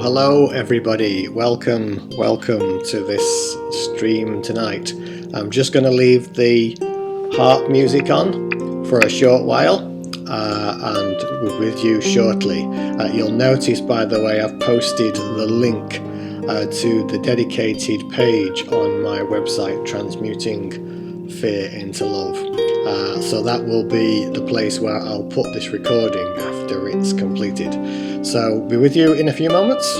Hello everybody, welcome to this stream tonight. I'm just going to leave the harp music on for a short while and we're with you shortly. You'll notice, by the way, I've posted the link to the dedicated page on my website, Transmuting Fear into Love. So that will be the place where I'll put this recording after it's completed. So be with you in a few moments.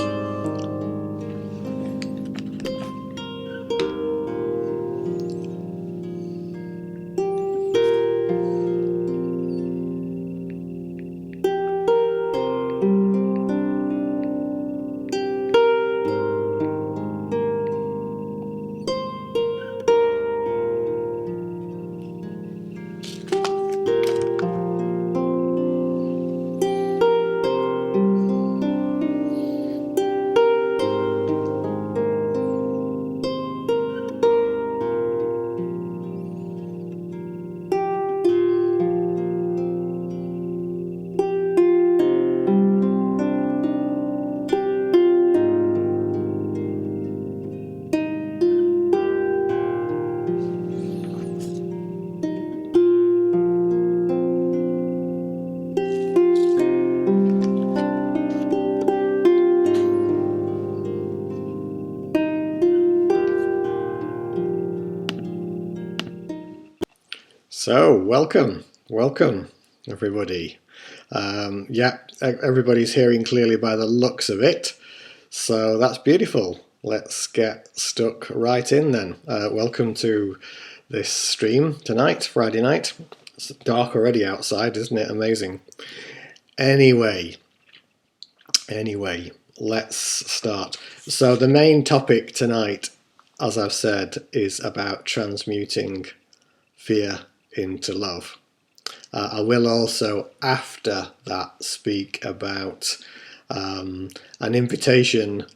So welcome everybody. Yeah, everybody's hearing clearly by the looks of it, so that's beautiful. Let's get stuck right in then. Welcome to this stream tonight, Friday night. It's dark already outside, isn't it? Amazing. Anyway, let's start. So the main topic tonight, as I've said, is about transmuting fear into love. I will also, after that, speak about an invitation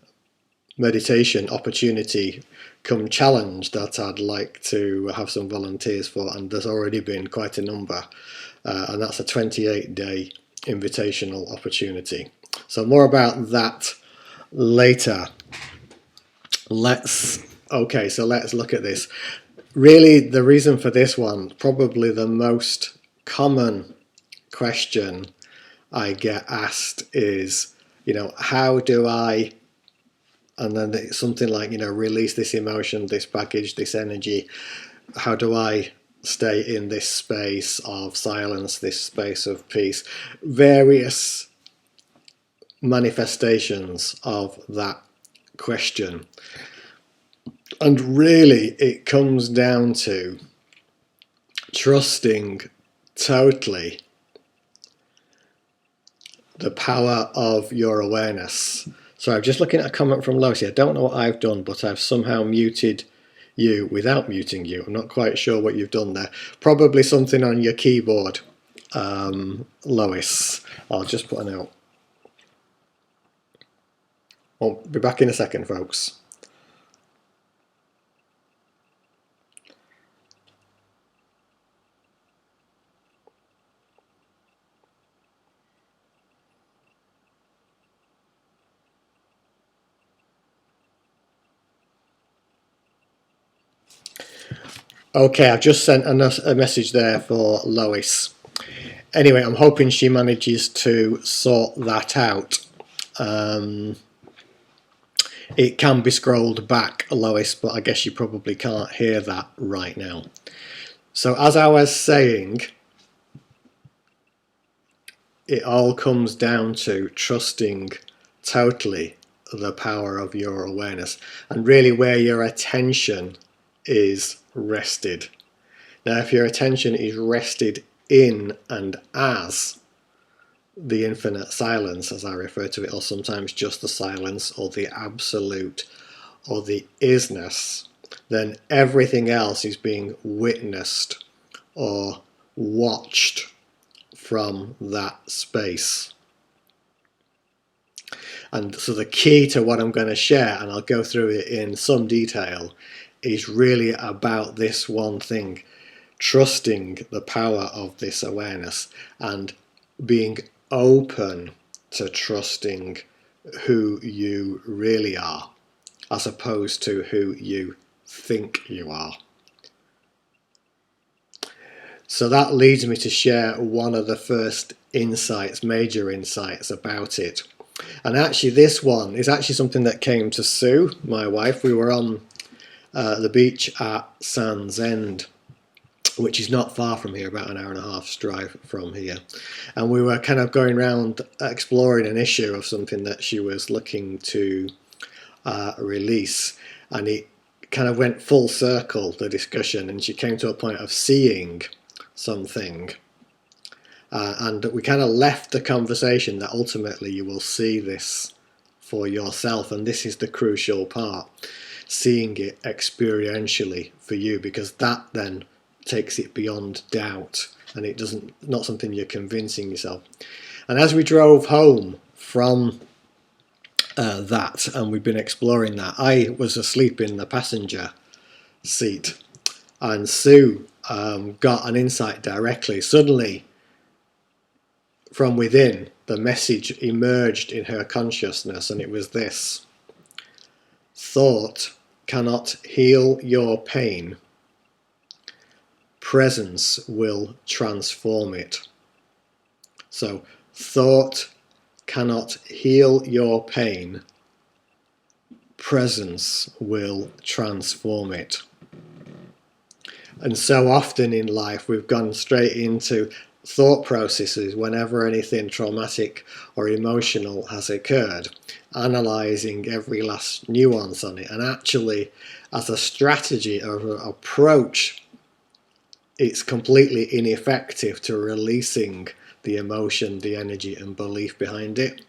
meditation opportunity come challenge that I'd like to have some volunteers for, and there's already been quite a number, and that's a 28-day invitational opportunity. So more about that later. Let's look at this. Really, the reason for this one, probably the most common question I get asked is, how do I, and then it's something like, release this emotion, this baggage, this energy. How do I stay in this space of silence, this space of peace? Various manifestations of that question. And really, it comes down to trusting totally the power of your awareness. So I'm just looking at a comment from Lois here. I don't know what I've done, but I've somehow muted you without muting you. I'm not quite sure what you've done there. Probably something on your keyboard, Lois. I'll just put a note. I'll be back in a second, folks. Okay, I've just sent a message there for Lois. Anyway, I'm hoping she manages to sort that out. It can be scrolled back, Lois, but I guess you probably can't hear that right now. So as I was saying, it all comes down to trusting totally the power of your awareness and really where your attention is rested. Now, if your attention is rested in and as the infinite silence, as I refer to it, or sometimes just the silence or the absolute or the isness, then everything else is being witnessed or watched from that space. And so the key to what I'm going to share, and I'll go through it in some detail, is really about this one thing: trusting the power of this awareness and being open to trusting who you really are, as opposed to who you think you are. So that leads me to share one of the first insights, major insights about it. And actually this one is actually something that came to Sue, my wife. We were on the beach at Sands End, which is not far from here, about an hour and a half's drive from here. And we were kind of going around exploring an issue of something that she was looking to release. And it kind of went full circle, the discussion, and she came to a point of seeing something. And we kind of left the conversation that ultimately you will see this for yourself, and this is the crucial part, seeing it experientially for you, because that then takes it beyond doubt, and it doesn't, not something you're convincing yourself. And as we drove home from that, and we've been exploring that, I was asleep in the passenger seat, and Sue got an insight directly. Suddenly, from within, the message emerged in her consciousness, and it was this: thought cannot heal your pain. Presence will transform it. So, thought cannot heal your pain. Presence will transform it. And so often in life we've gone straight into thought processes whenever anything traumatic or emotional has occurred, analysing every last nuance on it, and actually as a strategy or an approach, it's completely ineffective to releasing the emotion, the energy and belief behind it,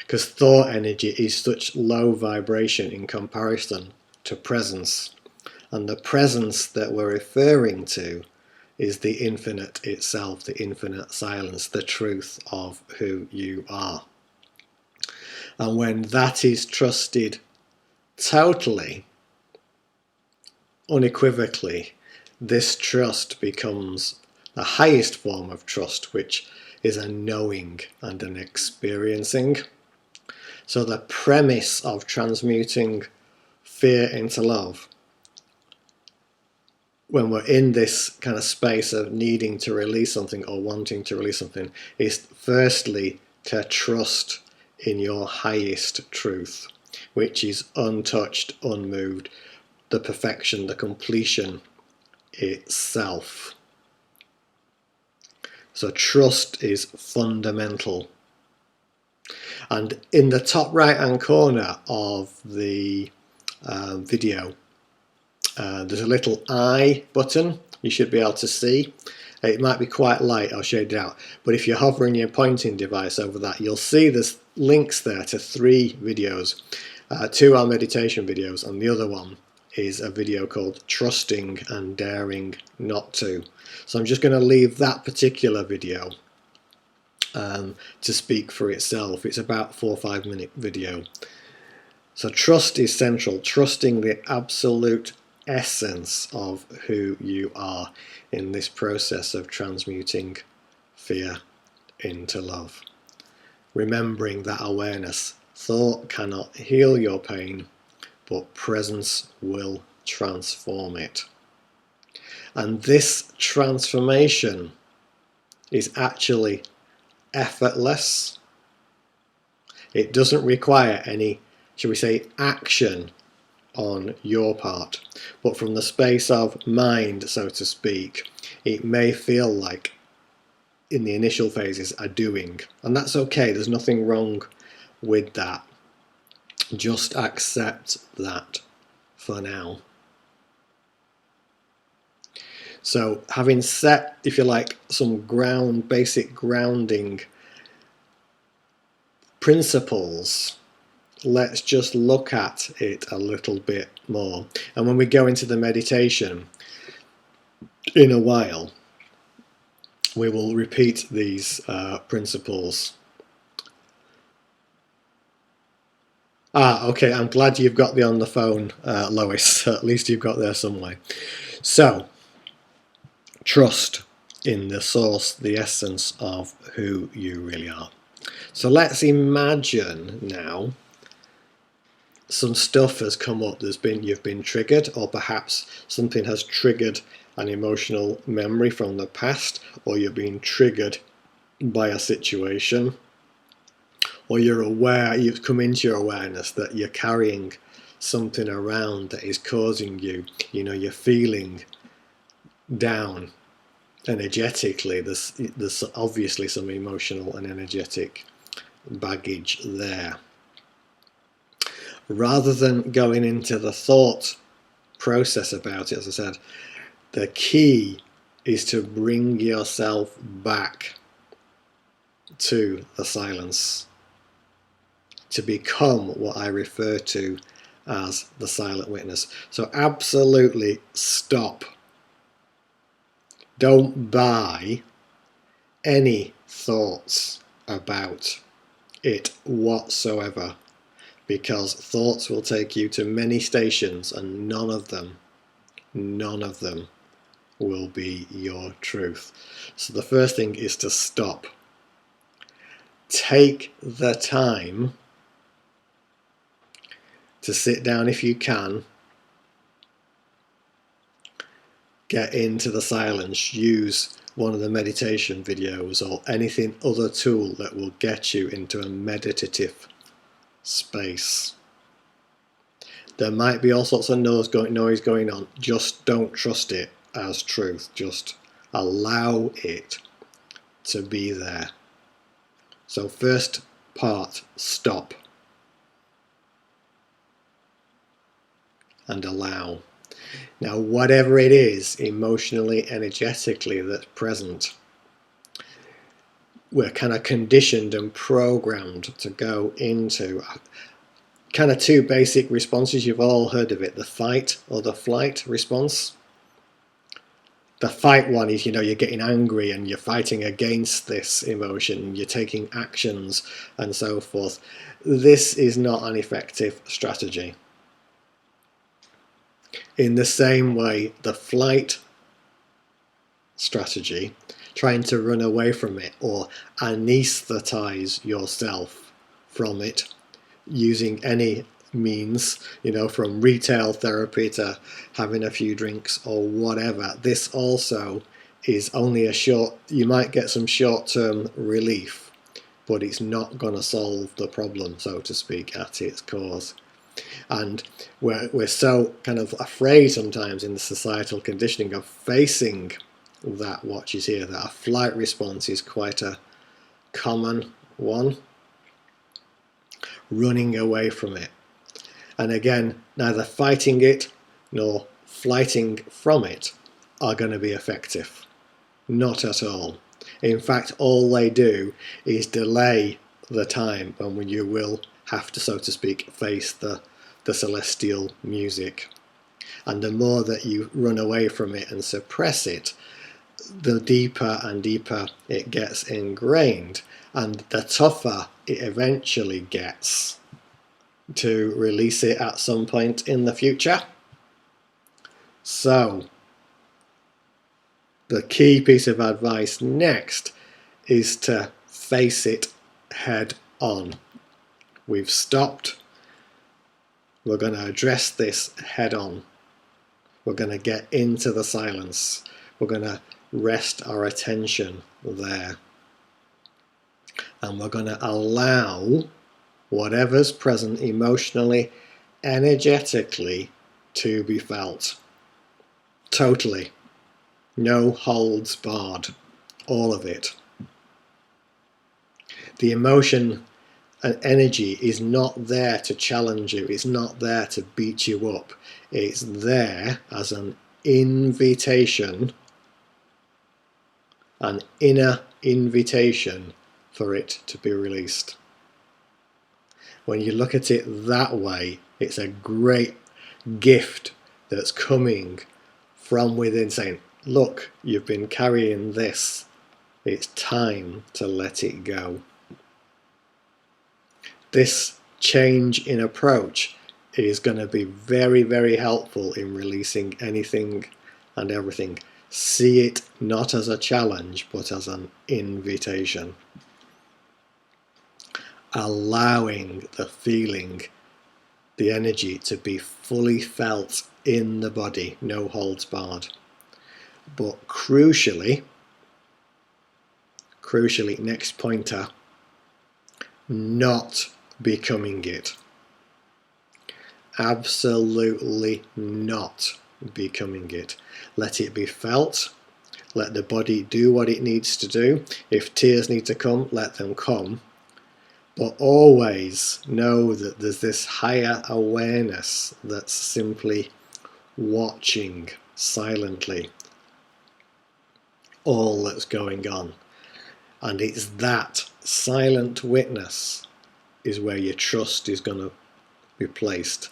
because thought energy is such low vibration in comparison to presence. And the presence that we're referring to is the infinite itself, the infinite silence, the truth of who you are. And when that is trusted totally, unequivocally, this trust becomes the highest form of trust, which is a knowing and an experiencing. So the premise of transmuting fear into love, when we're in this kind of space of needing to release something or wanting to release something, is firstly to trust in your highest truth, which is untouched, unmoved, the perfection, the completion itself. So trust is fundamental. And in the top right hand corner of the video, there's a little I button you should be able to see. It might be quite light, I'll shade it out, but if you're hovering your pointing device over that, you'll see there's links there to 3 videos. 2 are meditation videos, and the other one is a video called Trusting and Daring Not To. So I'm just going to leave that particular video to speak for itself. It's about 4 or 5 minute video. So trust is central, trusting the absolute essence of who you are in this process of transmuting fear into love. Remembering that awareness, thought cannot heal your pain, but presence will transform it. And this transformation is actually effortless. It doesn't require any, shall we say, action on your part, but from the space of mind, so to speak, it may feel like in the initial phases a doing, and that's okay. There's nothing wrong with that. Just accept that for now. So having set, if you like, some basic grounding principles, let's just look at it a little bit more. And when we go into the meditation in a while, we will repeat these principles. Okay, I'm glad you've got the on the phone, Lois. At least you've got there somewhere. So, trust in the source, the essence of who you really are. So let's imagine now some stuff has come up. You've been triggered, or perhaps something has triggered an emotional memory from the past, or you're being triggered by a situation, or you're aware, you've come into your awareness that you're carrying something around that is causing you, you're feeling down energetically. There's obviously some emotional and energetic baggage there. Rather than going into the thought process about it, as I said, the key is to bring yourself back to the silence, to become what I refer to as the silent witness. So absolutely stop. Don't buy any thoughts about it whatsoever, because thoughts will take you to many stations and none of them will be your truth. So the first thing is to stop. Take the time to sit down if you can, get into the silence, use one of the meditation videos or anything other tool that will get you into a meditative space. There might be all sorts of noise going on. Just don't trust it as truth. Just allow it to be there. So first part, stop and allow. Now, whatever it is emotionally, energetically that's present, we're kind of conditioned and programmed to go into kind of two basic responses. You've all heard of it, the fight or the flight response. The fight one is, you're getting angry and you're fighting against this emotion, you're taking actions and so forth. This is not an effective strategy. In the same way, the flight strategy, trying to run away from it or anesthetize yourself from it using any means, from retail therapy to having a few drinks or whatever. This also is only you might get some short-term relief, but it's not going to solve the problem, so to speak, at its cause. And we're so kind of afraid sometimes in the societal conditioning of facing that which is here, that a flight response is quite a common one, running away from it. And again, neither fighting it nor flighting from it are going to be effective. Not at all. In fact, all they do is delay the time when you will have to, so to speak, face the celestial music. And the more that you run away from it and suppress it, the deeper and deeper it gets ingrained, and the tougher it eventually gets to release it at some point in the future. So, the key piece of advice next is to face it head on. We've stopped. We're going to address this head on. We're going to get into the silence. We're going to rest our attention there. And we're going to allow whatever's present emotionally, energetically, to be felt. Totally. No holds barred. All of it. The emotion and energy is not there to challenge you. It's not there to beat you up. It's there as an invitation, an inner invitation for it to be released. When you look at it that way, it's a great gift that's coming from within, saying, look, you've been carrying this. It's time to let it go. This change in approach is going to be very, very helpful in releasing anything and everything. See it not as a challenge, but as an invitation. allowing the feeling, the energy to be fully felt in the body, no holds barred. But crucially, next pointer, not becoming it. Absolutely not becoming it. Let it be felt. Let the body do what it needs to do. If tears need to come, let them come. But always know that there's this higher awareness that's simply watching silently all that's going on. And it's that silent witness is where your trust is going to be placed.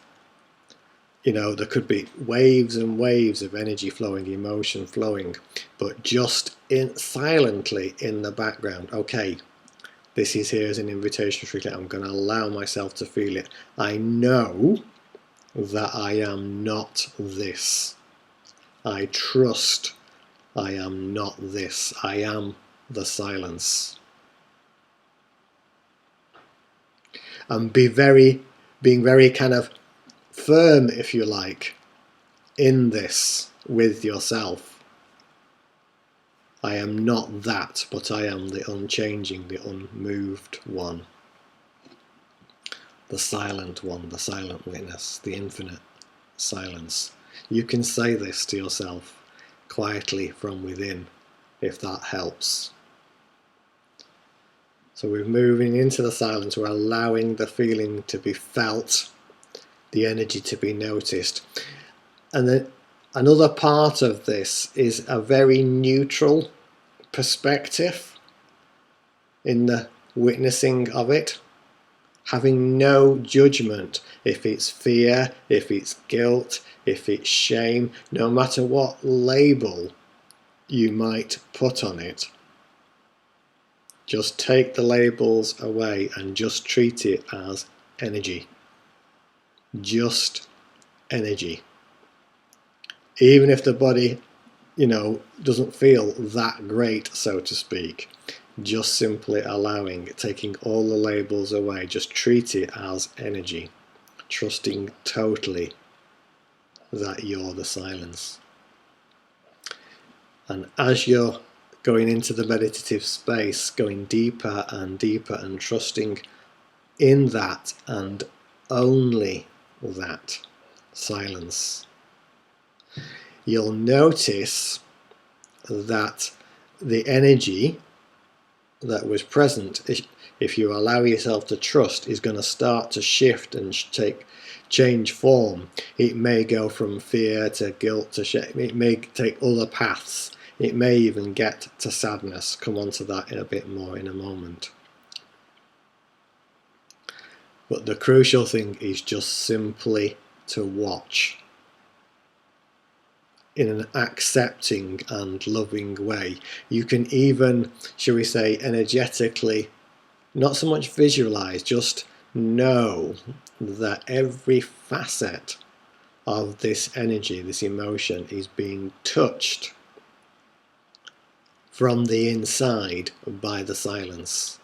You know, there could be waves and waves of energy flowing, emotion flowing, but just silently in the background, okay, this is here as an invitation for it. I'm going to allow myself to feel it. I know that I am not this. I trust I am not this. I am the silence. And being very kind of firm, if you like, in this with yourself. I am not that, but I am the unchanging, the unmoved one. The silent one, the silent witness, the infinite silence. You can say this to yourself quietly from within, if that helps. So we're moving into the silence, we're allowing the feeling to be felt, the energy to be noticed. And then another part of this is a very neutral perspective in the witnessing of it, having no judgment if it's fear, if it's guilt, if it's shame, no matter what label you might put on it. Just take the labels away and just treat it as energy. Just energy. Even if the body, doesn't feel that great, so to speak, just simply allowing, taking all the labels away, just treat it as energy, trusting totally that you're the silence. And as you're going into the meditative space, going deeper and deeper and trusting in that and only that silence, you'll notice that the energy that was present, if you allow yourself to trust, is going to start to shift and change form. It may go from fear to guilt to shame. It may take other paths. It may even get to sadness. Come on to that in a bit more in a moment. But the crucial thing is just simply to watch in an accepting and loving way. You can even, shall we say, energetically, not so much visualize, just know that every facet of this energy, this emotion, is being touched from the inside by the silence.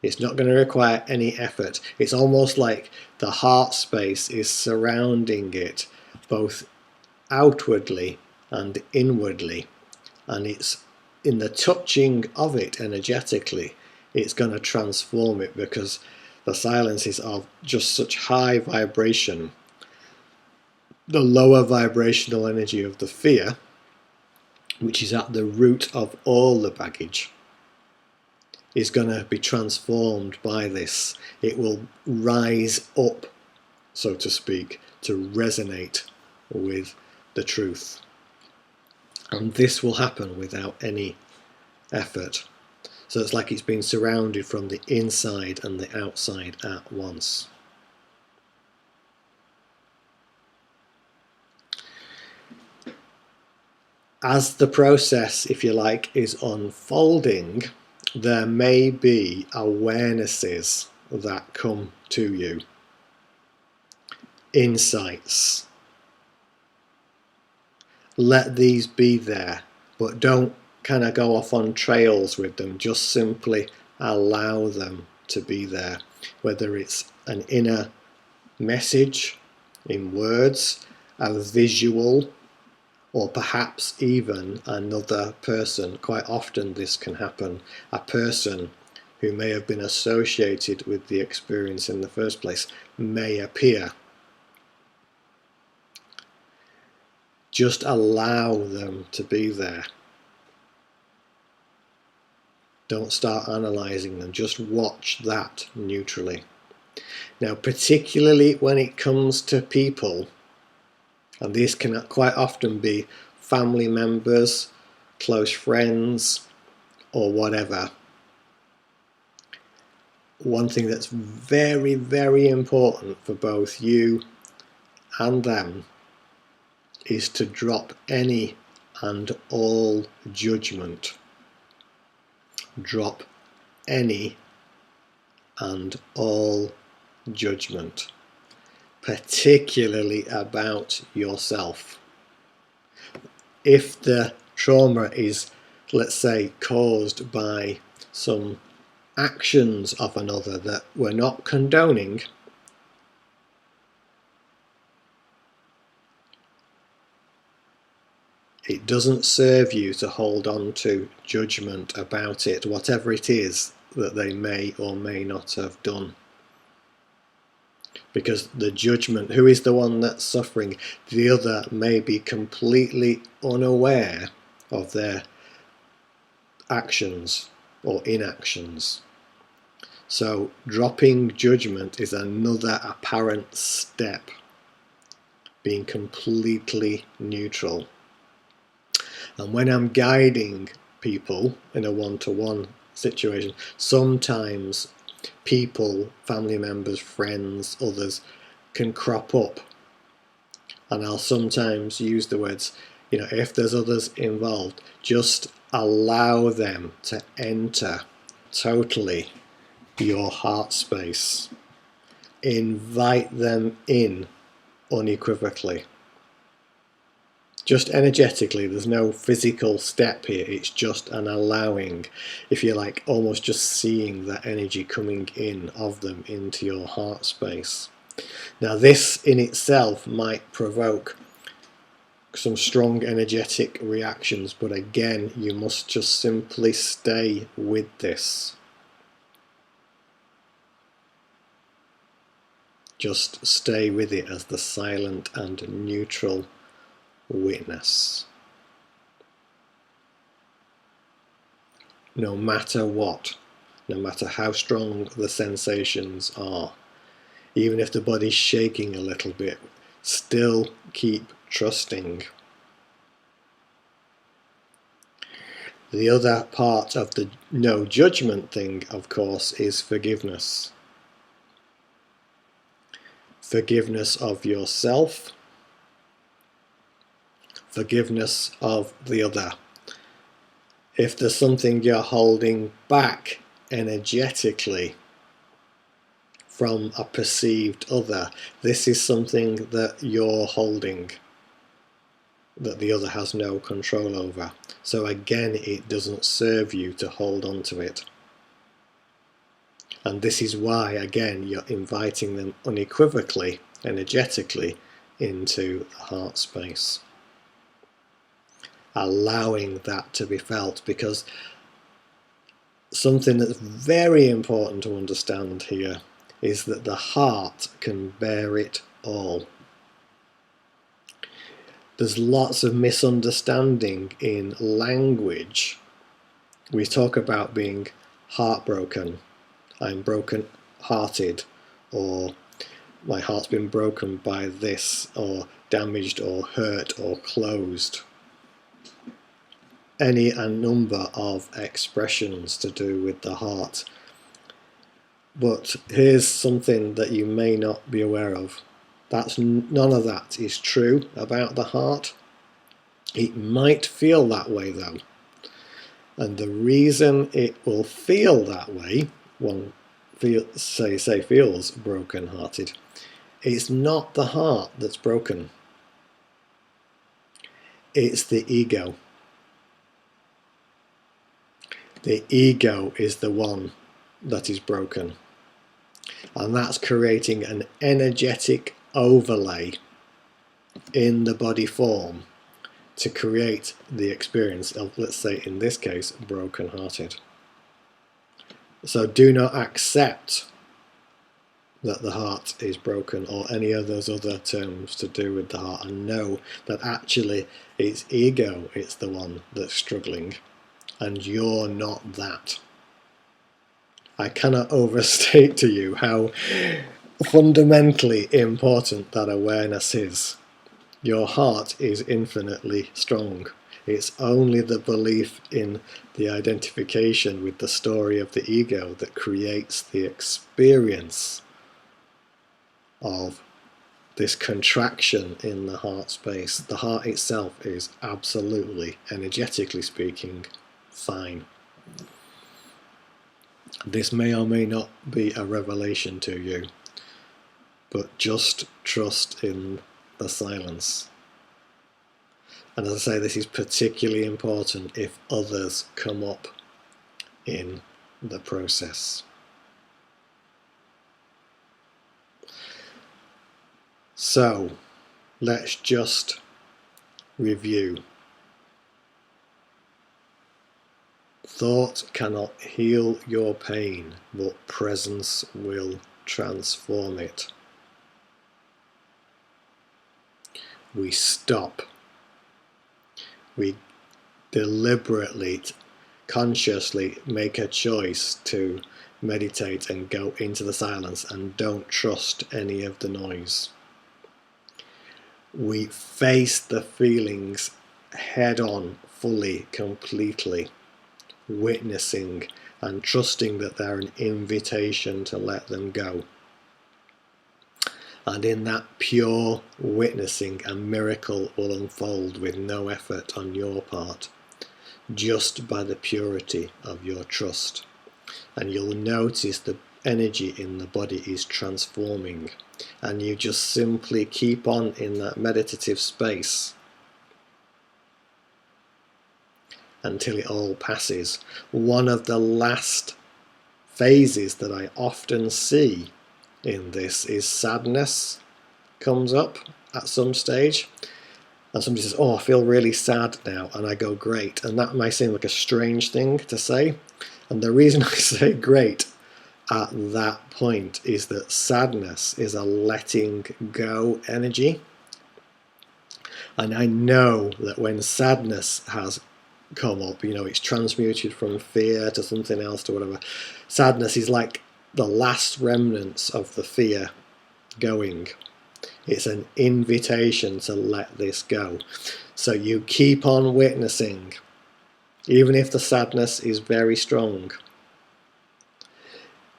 It's not going to require any effort. It's almost like the heart space is surrounding it, both outwardly and inwardly, and it's in the touching of it energetically, it's going to transform it, because the silence is of just such high vibration. The lower vibrational energy of the fear, which is at the root of all the baggage, is going to be transformed by this. It will rise up, so to speak, to resonate with the truth. And this will happen without any effort. So it's like it's been surrounded from the inside and the outside at once. As the process, if you like, is unfolding, there may be awarenesses that come to you, insights. Let these be there, but don't kind of go off on trails with them. Just simply allow them to be there, whether it's an inner message in words, a visual, or perhaps even another person. Quite often this can happen. A person who may have been associated with the experience in the first place may appear. Just allow them to be there. Don't start analysing them, just watch that neutrally. Now, particularly when it comes to people, and these can quite often be family members, close friends, or whatever, one thing that's very, very important for both you and them is to drop any and all judgment. Drop any and all judgment, particularly about yourself. If the trauma is, let's say, caused by some actions of another that we're not condoning, it doesn't serve you to hold on to judgment about it, whatever it is that they may or may not have done. Because the judgment, who is the one that's suffering? The other may be completely unaware of their actions or inactions. So dropping judgment is another apparent step, being completely neutral. And when I'm guiding people in a one-to-one situation, sometimes people, family members, friends, others can crop up. And I'll sometimes use the words, if there's others involved, just allow them to enter totally your heart space. Invite them in unequivocally. Just energetically, there's no physical step here, it's just an allowing, if you like, almost just seeing that energy coming in of them into your heart space. Now this in itself might provoke some strong energetic reactions, but again, you must just simply stay with this. Just stay with it as the silent and neutral witness. No matter what, no matter how strong the sensations are, even if the body's shaking a little bit, still keep trusting. The other part of the no judgment thing, of course, is forgiveness. Forgiveness of yourself, forgiveness of the other. If there's something you're holding back energetically from a perceived other, this is something that you're holding, that the other has no control over. So again, it doesn't serve you to hold on to it. And this is why, again, you're inviting them unequivocally, energetically, into the heart space. Allowing that to be felt, because something that's very important to understand here is that the heart can bear it all. There's lots of misunderstanding in language. We talk about being heartbroken, I'm broken hearted, or my heart's been broken by this, or damaged or hurt or closed. Any a number of expressions to do with the heart. But here's something that you may not be aware of. None of that is true about the heart. It might feel that way though. And the reason it will feel that way, one feels broken-hearted, it's not the heart that's broken. It's the ego. The ego is the one that is broken. And that's creating an energetic overlay in the body form to create the experience of, let's say in this case, broken-hearted. So do not accept that the heart is broken or any of those other terms to do with the heart, and know that actually it's ego, it's the one that's struggling, and you're not that. I cannot overstate to you how fundamentally important that awareness is. Your heart is infinitely strong. It's only the belief in the identification with the story of the ego that creates the experience of this contraction in the heart space. The heart itself is absolutely, energetically speaking, fine. This may or may not be a revelation to you, but just trust in the silence. And as I say, this is particularly important if others come up in the process. So, let's just review. Thought cannot heal your pain, but presence will transform it. We stop. We deliberately, consciously make a choice to meditate and go into the silence and don't trust any of the noise. We face the feelings head on, fully, completely, witnessing and trusting that they're an invitation to let them go. And in that pure witnessing, a miracle will unfold with no effort on your part, just by the purity of your trust. And you'll notice the energy in the body is transforming, and you just simply keep on in that meditative space until it all passes. One of the last phases that I often see in this is sadness comes up at some stage, and somebody says, oh, I feel really sad now, and I go, great. And that may seem like a strange thing to say, and the reason I say great at that point is that sadness is a letting go energy. And I know that when sadness has come up, it's transmuted from fear to something else to whatever. Sadness is like the last remnants of the fear going. It's an invitation to let this go. So you keep on witnessing, even if the sadness is very strong.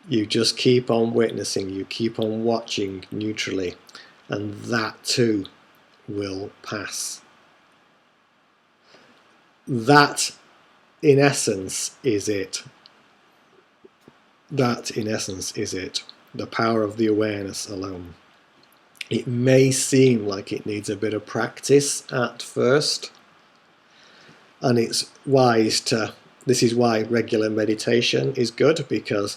You just keep on witnessing, you keep on watching neutrally, and that too will pass. That, in essence, is it. That, in essence, is it. The power of the awareness alone. It may seem like it needs a bit of practice at first, and it's wise to. This is why regular meditation is good, because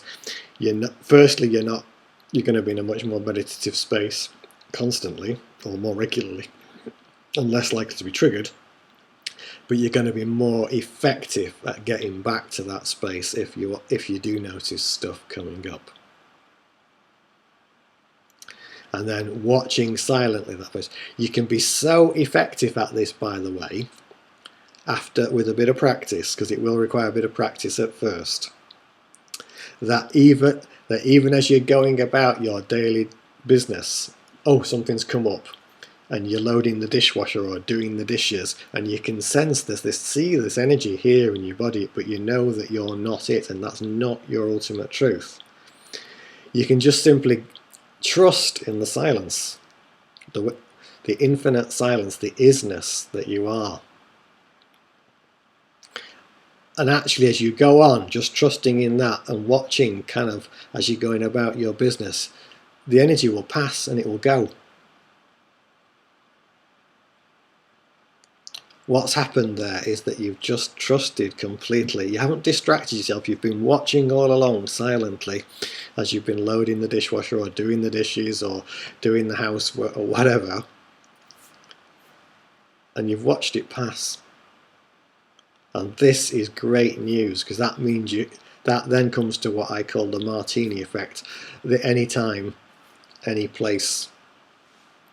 you're going to be in a much more meditative space constantly or more regularly and less likely to be triggered, but you're going to be more effective at getting back to that space if you do notice stuff coming up. And then watching silently that place. You can be so effective at this, by the way, with a bit of practice, because it will require a bit of practice at first, that even as you're going about your daily business, something's come up, and you're loading the dishwasher or doing the dishes, and you can sense this energy here in your body, but you know that you're not it, and that's not your ultimate truth. You can just simply trust in the silence, the infinite silence, the isness that you are. And actually, as you go on, just trusting in that and watching kind of as you're going about your business, the energy will pass and it will go. what's happened there is that you've just trusted completely. You haven't distracted yourself. You've been watching all along silently as you've been loading the dishwasher or doing the dishes or doing the housework or whatever, and you've watched it pass. And this is great news, because that means that then comes to what I call the martini effect, the anytime, any place,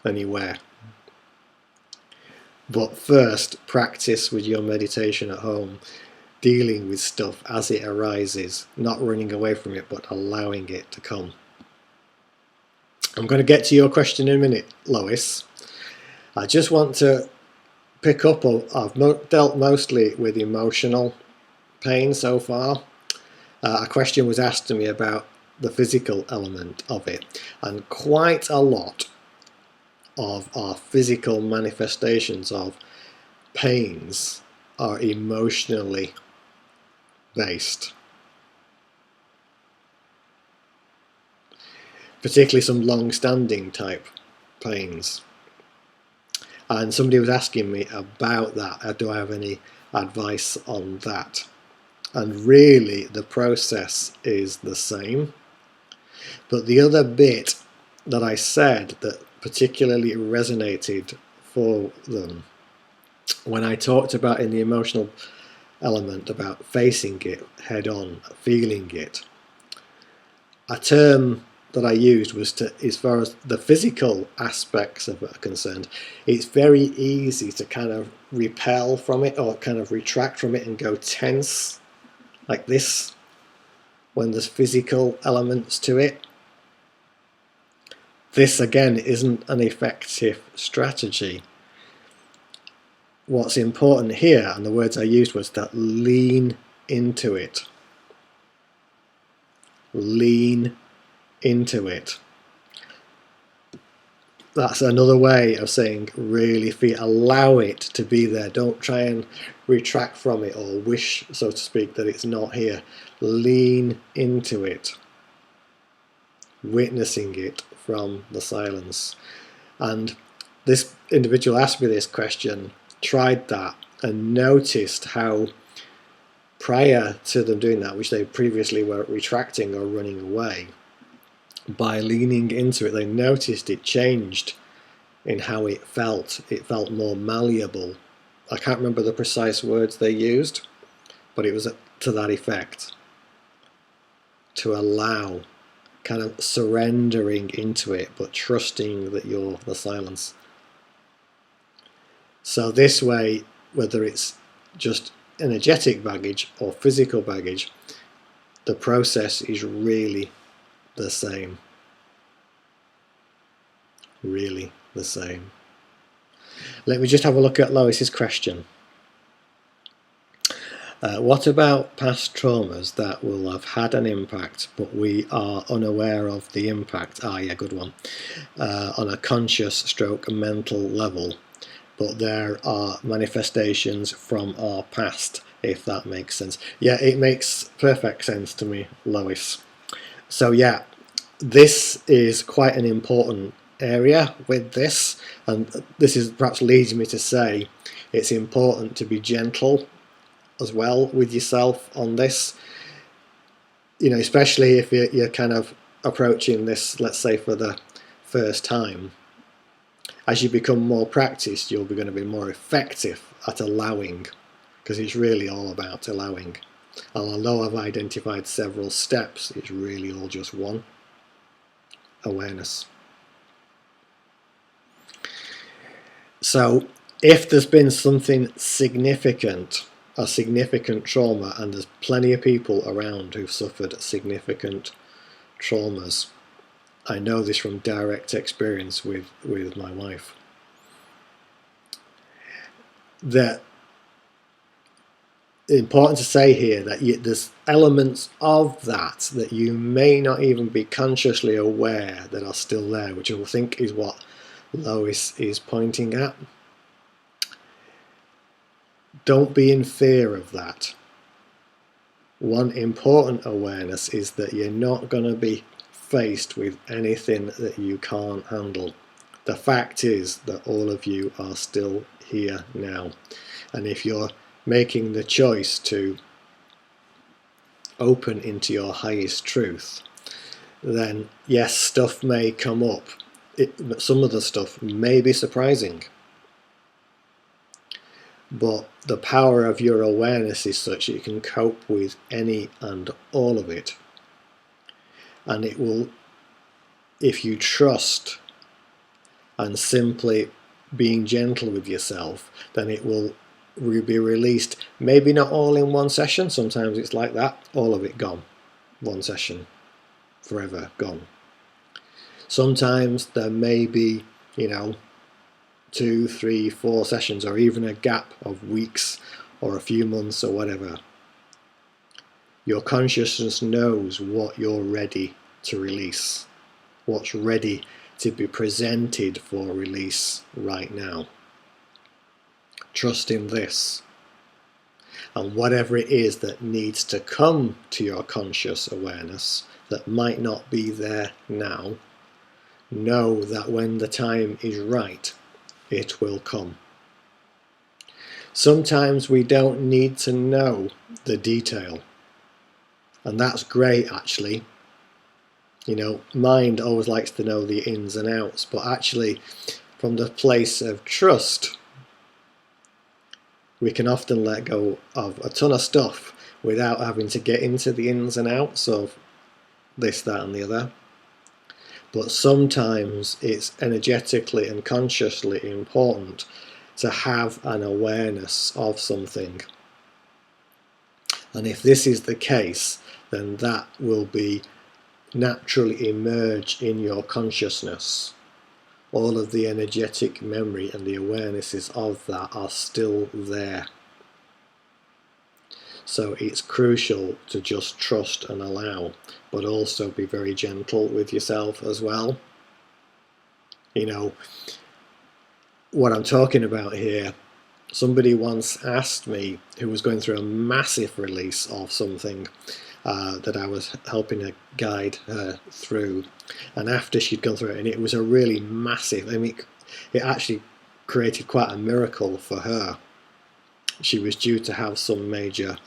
anywhere. But first, practice with your meditation at home, dealing with stuff as it arises, not running away from it, but allowing it to come. I'm going to get to your question in a minute, Lois. I just want to pick up, I've dealt mostly with emotional pain so far. A question was asked to me about the physical element of it, and quite a lot of our physical manifestations of pains are emotionally based. Particularly some long-standing type pains. And somebody was asking me about that. Do I have any advice on that? And really, the process is the same. But the other bit that I said that particularly resonated for them, when I talked about in the emotional element about facing it head on, feeling it, a term that I used was to, as far as the physical aspects of it are concerned, it's very easy to kind of repel from it or kind of retract from it and go tense like this when there's physical elements to it. This again isn't an effective strategy. What's important here, and the words I used was that lean into it. Lean into it. That's another way of saying really feel, allow it to be there. Don't try and retract from it or wish, so to speak, that it's not here. Lean into it, witnessing it from the silence. And this individual asked me this question, tried that, and noticed how prior to them doing that, which they previously were retracting or running away, by leaning into it, they noticed it changed in how it felt. It felt more malleable. I can't remember the precise words they used, but it was to that effect. To allow, kind of surrendering into it, but trusting that you're the silence. So this way, whether it's just energetic baggage or physical baggage, the process is really the same. Really the same. Let me just have a look at Lois's question. What about past traumas that will have had an impact, but we are unaware of the impact? Yeah, good one. On a conscious stroke mental level, but there are manifestations from our past, if that makes sense. Yeah, it makes perfect sense to me, Lois. So yeah, this is quite an important area with this, and this is perhaps leads me to say it's important to be gentle as well with yourself on this, you know, especially if you're kind of approaching this, let's say, for the first time. As you become more practiced, you'll be going to be more effective at allowing, because it's really all about allowing. And although I've identified several steps, it's really all just one: awareness. So if there's been something significant, a significant trauma, and there's plenty of people around who've suffered significant traumas, I know this from direct experience with my wife, that it's important to say here that there's elements of that that you may not even be consciously aware that are still there, which I think is what Lois is pointing at. Don't be in fear of that. One important awareness is that you're not going to be faced with anything that you can't handle. The fact is that all of you are still here now. And if you're making the choice to open into your highest truth, then yes, stuff may come up. Some of the stuff may be surprising, but the power of your awareness is such that you can cope with any and all of it. And it will, if you trust and simply being gentle with yourself, then it will be released. Maybe not all in one session. Sometimes it's like that, all of it gone, one session, forever gone. Sometimes there may be, 2, 3, 4 sessions, or even a gap of weeks or a few months or whatever. Your consciousness knows what you're ready to release, what's ready to be presented for release right now. Trust in this. And whatever it is that needs to come to your conscious awareness that might not be there now, know that when the time is right, it will come. Sometimes we don't need to know the detail. And that's great, actually. Mind always likes to know the ins and outs, but actually, from the place of trust, we can often let go of a ton of stuff without having to get into the ins and outs of this, that, and the other. But sometimes it's energetically and consciously important to have an awareness of something. And if this is the case, then that will be naturally emerge in your consciousness. All of the energetic memory and the awarenesses of that are still there. So it's crucial to just trust and allow, but also be very gentle with yourself as well. What I'm talking about here, somebody once asked me, who was going through a massive release of something that I was helping guide her through, and after she'd gone through it, and it was a really massive, it actually created quite a miracle for her. She was due to have some major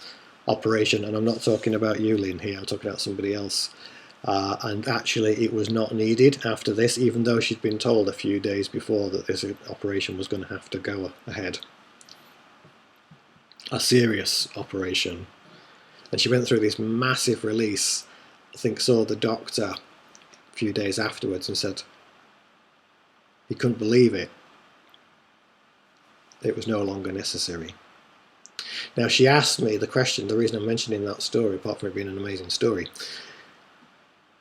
operation, and I'm not talking about you, Lynn, here, I'm talking about somebody else. And actually it was not needed after this, even though she'd been told a few days before that this operation was going to have to go ahead. A serious operation. And she went through this massive release. I think saw the doctor a few days afterwards and said he couldn't believe it. It was no longer necessary. Now she asked me the question, the reason I'm mentioning that story, apart from it being an amazing story,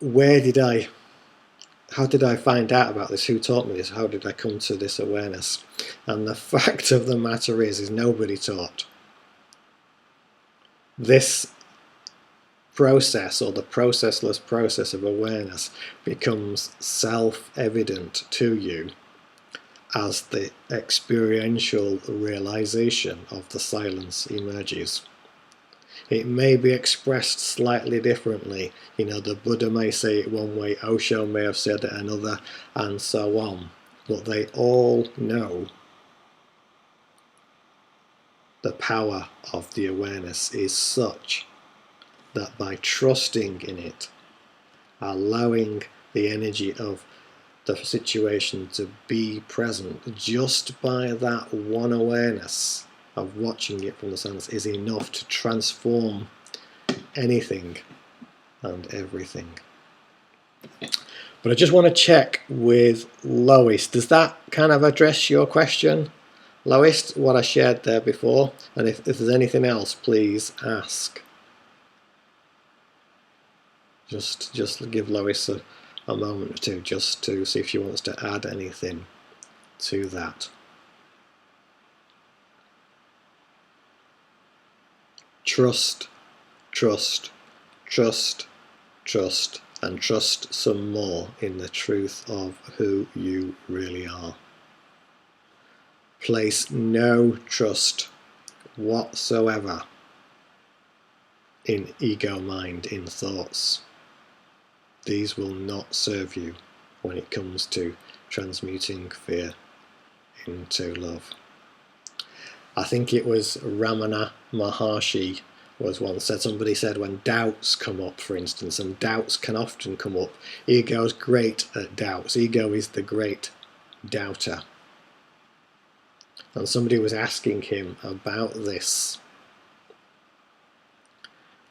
how did I find out about this? Who taught me this? How did I come to this awareness? And the fact of the matter is nobody taught. This process, or the processless process of awareness, becomes self-evident to you as the experiential realization of the silence emerges. It may be expressed slightly differently. The Buddha may say it one way, Osho may have said it another, and so on. But they all know the power of the awareness is such that by trusting in it, allowing the energy of the situation to be present, just by that one awareness of watching it from the silence is enough to transform anything and everything. But I just want to check with Lois. Does that kind of address your question, Lois, what I shared there before? And if there's anything else, please ask. Just give Lois a moment or two just to see if she wants to add anything to that. Trust, trust, trust, trust, and trust some more in the truth of who you really are. Place no trust whatsoever in ego mind, in thoughts. These will not serve you when it comes to transmuting fear into love. I think it was Ramana Maharshi was one said, somebody said when doubts come up, for instance, and doubts can often come up, ego's great at doubts. Ego is the great doubter. And somebody was asking him about this.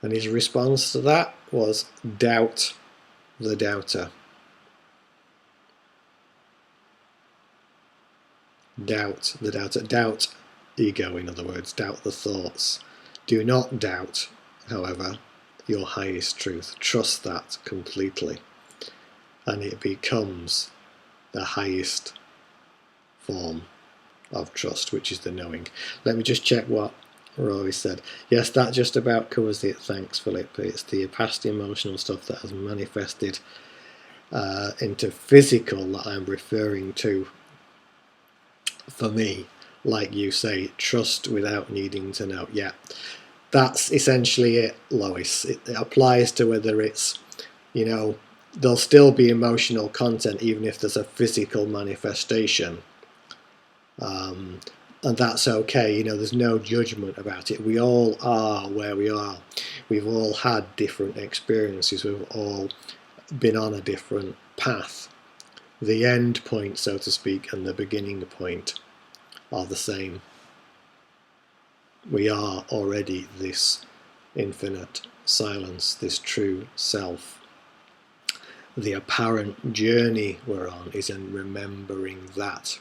And his response to that was, doubt the doubter. Doubt the doubter. Doubt ego, in other words. Doubt the thoughts. Do not doubt, however, your highest truth. Trust that completely. And it becomes the highest form of trust, which is the knowing. Let me just check what Rory said. Yes, that just about covers it. Thanks, Philip. It's the past emotional stuff that has manifested into physical that I'm referring to. For me, like you say, trust without needing to know. Yeah, that's essentially it, Lois. It applies to whether it's, you know, there'll still be emotional content even if there's a physical manifestation. And that's okay, you know, there's no judgment about it. We all are where we are. We've all had different experiences. We've all been on a different path. The end point, so to speak, and the beginning point are the same. We are already this infinite silence, this true self. The apparent journey we're on is in remembering that.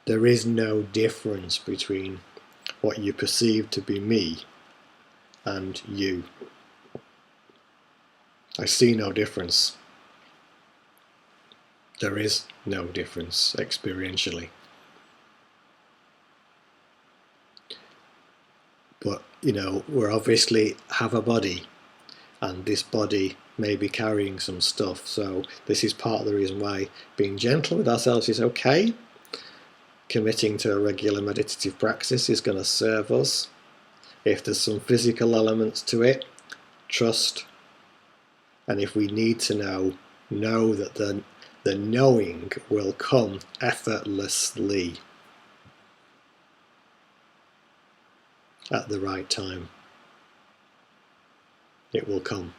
There is no difference between what you perceive to be me and you. I see no difference. There is no difference experientially. But, you know, we obviously have a body, and this body may be carrying some stuff. So this is part of the reason why being gentle with ourselves is okay. Committing to a regular meditative practice is going to serve us. If there's some physical elements to it, trust. And if we need to know that the knowing will come effortlessly at the right time. It will come.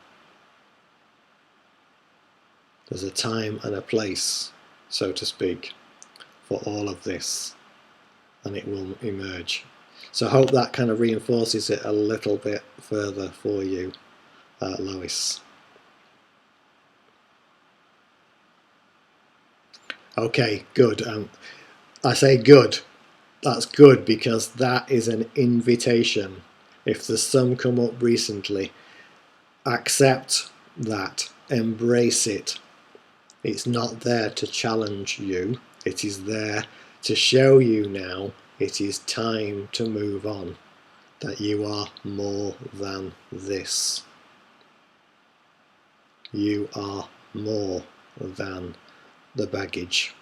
There's a time and a place, so to speak, for all of this, and it will emerge. So I hope that kind of reinforces it a little bit further for you, Lois. Okay, good. I say good. That's good because that is an invitation. If there's some come up recently, accept that, embrace it. It's not there to challenge you. It is there to show you now it is time to move on, that you are more than this. You are more than the baggage,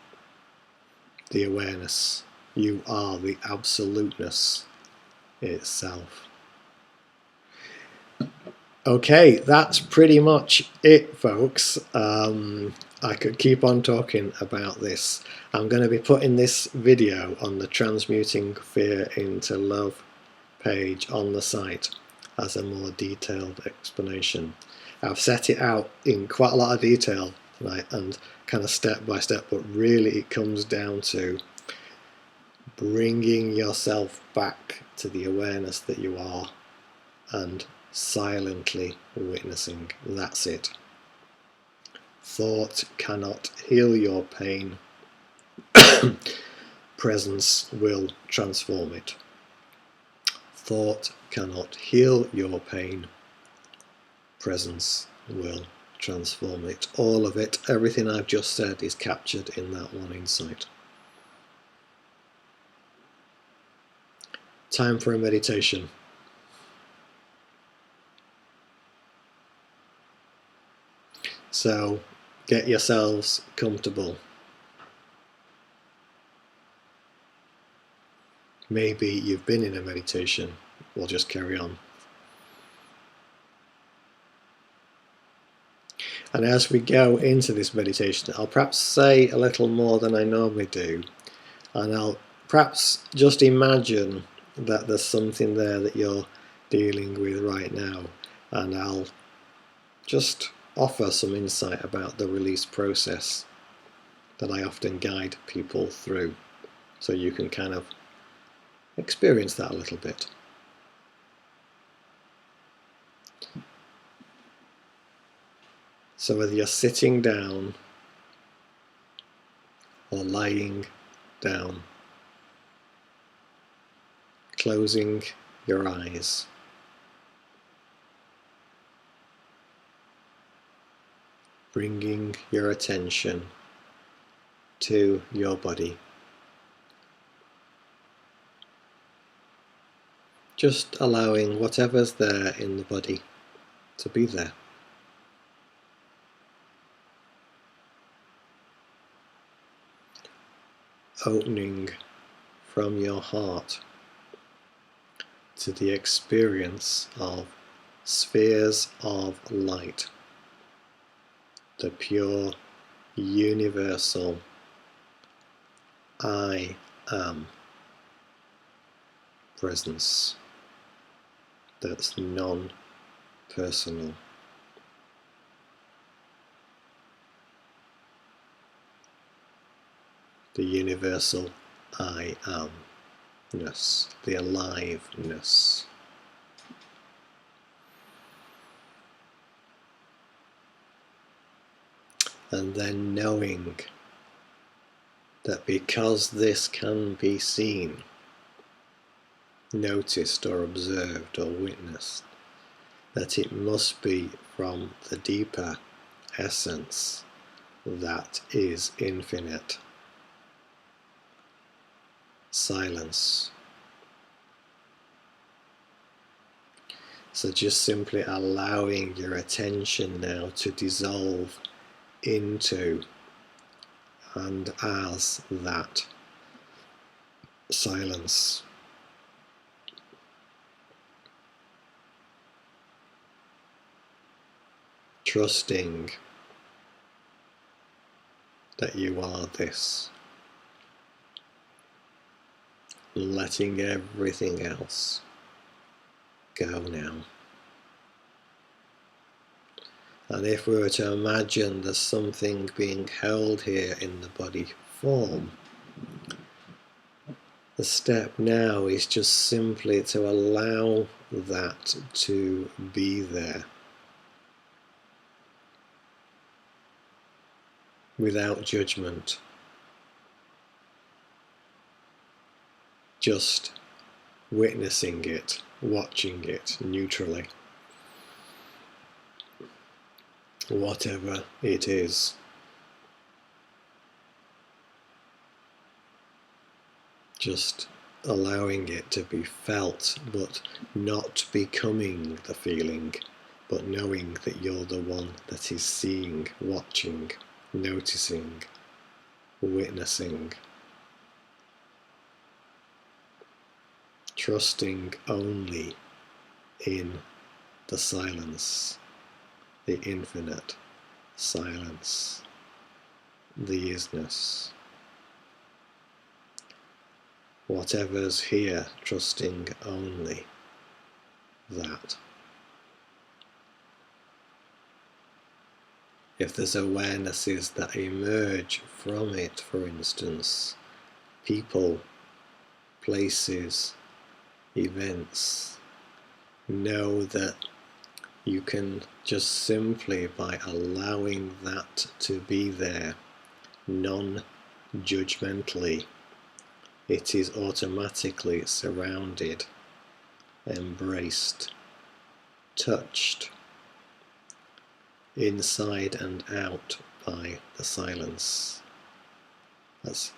the awareness. You are the absoluteness itself. Okay, that's pretty much it, folks. I could keep on talking about this. I'm going to be putting this video on the Transmuting Fear into Love page on the site as a more detailed explanation. I've set it out in quite a lot of detail tonight and kind of step by step, but really it comes down to bringing yourself back to the awareness that you are and silently witnessing. That's it. Thought cannot heal your pain. Presence will transform it. Thought cannot heal your pain. Presence will transform it. All of it, everything I've just said is captured in that one insight. Time for a meditation. So get yourselves comfortable. Maybe you've been in a meditation. We'll just carry on. And as we go into this meditation, I'll perhaps say a little more than I normally do. And I'll perhaps just imagine that there's something there that you're dealing with right now, and I'll just offer some insight about the release process that I often guide people through, so you can kind of experience that a little bit. So whether you're sitting down or lying down, closing your eyes, bringing your attention to your body, just allowing whatever's there in the body to be there. Opening from your heart to the experience of spheres of light, the pure, universal I am presence that's non-personal. The universal I amness, the aliveness. And then knowing that because this can be seen, noticed or observed or witnessed, that it must be from the deeper essence that is infinite silence. So just simply allowing your attention now to dissolve into and as that silence. Trusting that you are this. Letting everything else go now. And if we were to imagine there's something being held here in the body form, the step now is just simply to allow that to be there without judgment. Just witnessing it, watching it neutrally. Whatever it is. Just allowing it to be felt, but not becoming the feeling, but knowing that you're the one that is seeing, watching, noticing, witnessing. Trusting only in the silence, the infinite silence, the isness. Whatever's here, trusting only that. If there's awarenesses that emerge from it, for instance, people, places, events, know that you can just simply, by allowing that to be there, non-judgmentally, it is automatically surrounded, embraced, touched, inside and out by the silence. As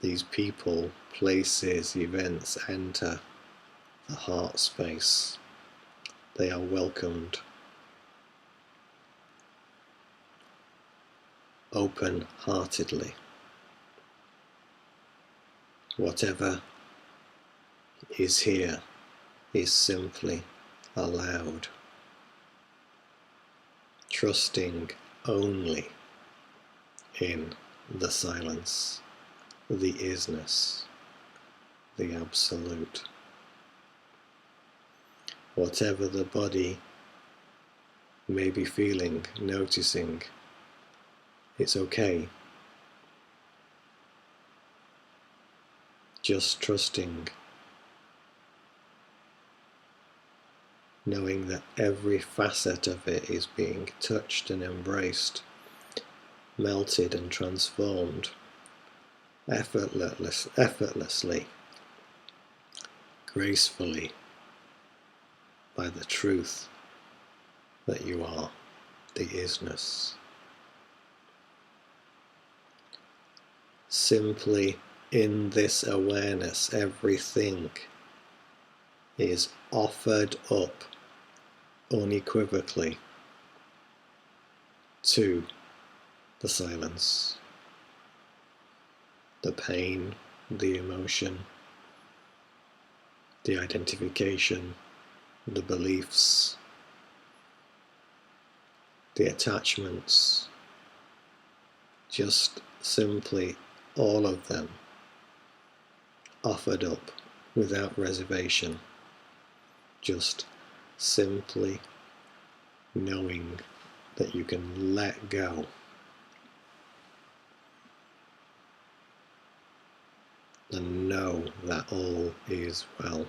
these people, places, events enter the heart space, they are welcomed open-heartedly. Whatever is here is simply allowed, trusting only in the silence, the isness. the absolute. Whatever the body may be feeling, noticing, it's okay. Just trusting, knowing that every facet of it is being touched and embraced, melted and transformed effortlessly, gracefully, by the truth that you are, the isness. Simply in this awareness, everything is offered up unequivocally to the silence, the pain, the emotion, the identification, the beliefs, the attachments, just simply all of them offered up without reservation, just simply knowing that you can let go. And know that all is well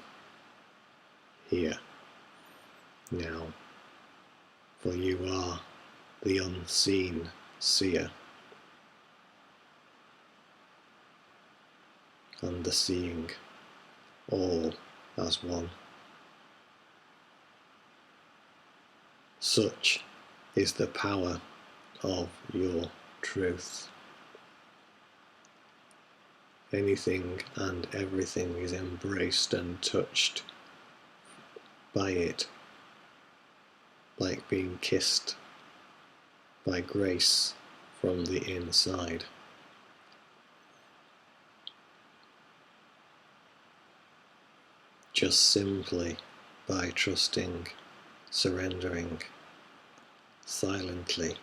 here, now, for you are the unseen seer, and the seeing all as one. Such is the power of your truth. Anything and everything is embraced and touched by it, like being kissed by grace from the inside. Just simply by trusting, surrendering, silently,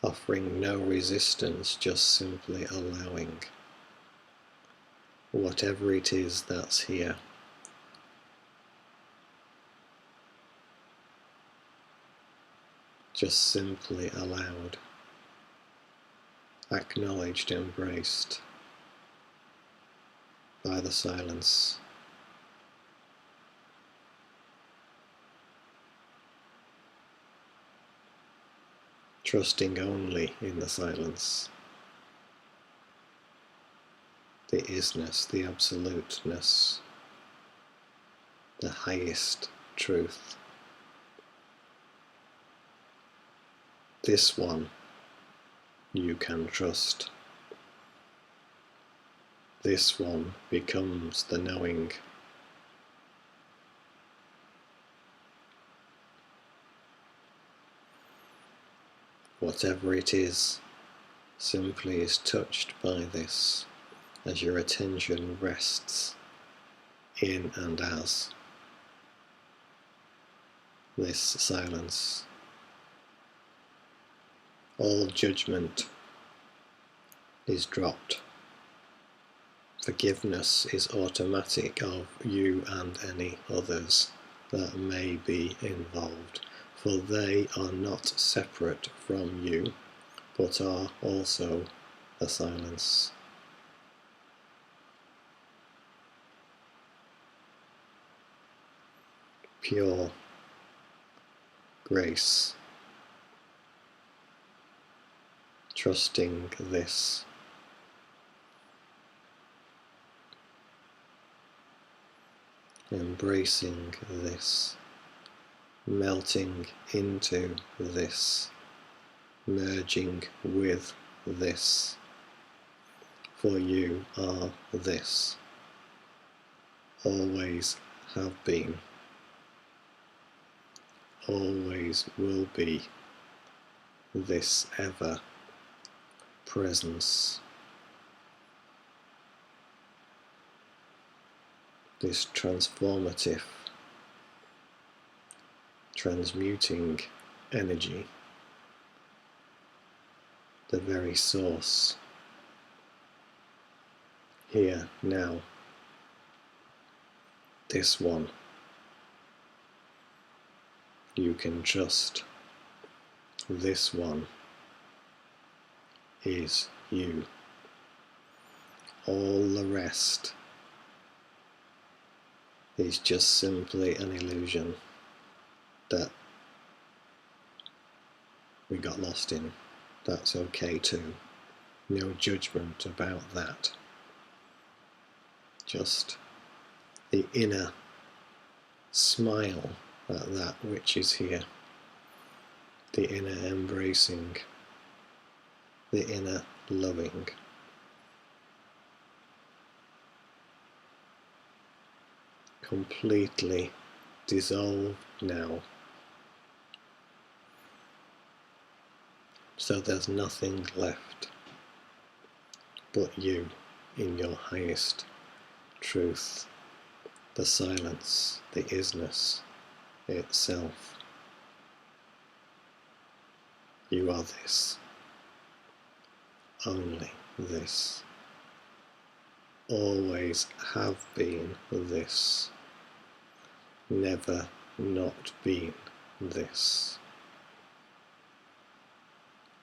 offering no resistance, just simply allowing whatever it is that's here. Just simply allowed, acknowledged, embraced by the silence. Trusting only in the silence, the isness, the absoluteness, the highest truth. This one you can trust. This one becomes the knowing. Whatever it is, simply is touched by this as your attention rests in and as this silence. All judgment is dropped. Forgiveness is automatic of you and any others that may be involved, for they are not separate from you, but are also the silence. Pure grace, trusting this, embracing this, melting into this, merging with this, for you are this, always have been, always will be, this ever presence, this transformative, transmuting energy, the very source, here, now. This one you can trust. This one is you. All the rest is just simply an illusion that we got lost in. That's okay too. No judgment about that. Just the inner smile at that which is here. The inner embracing. The inner loving. Completely dissolve now. So there's nothing left but you in your highest truth, the silence, the isness itself. You are this, only this, always have been this, never not been this.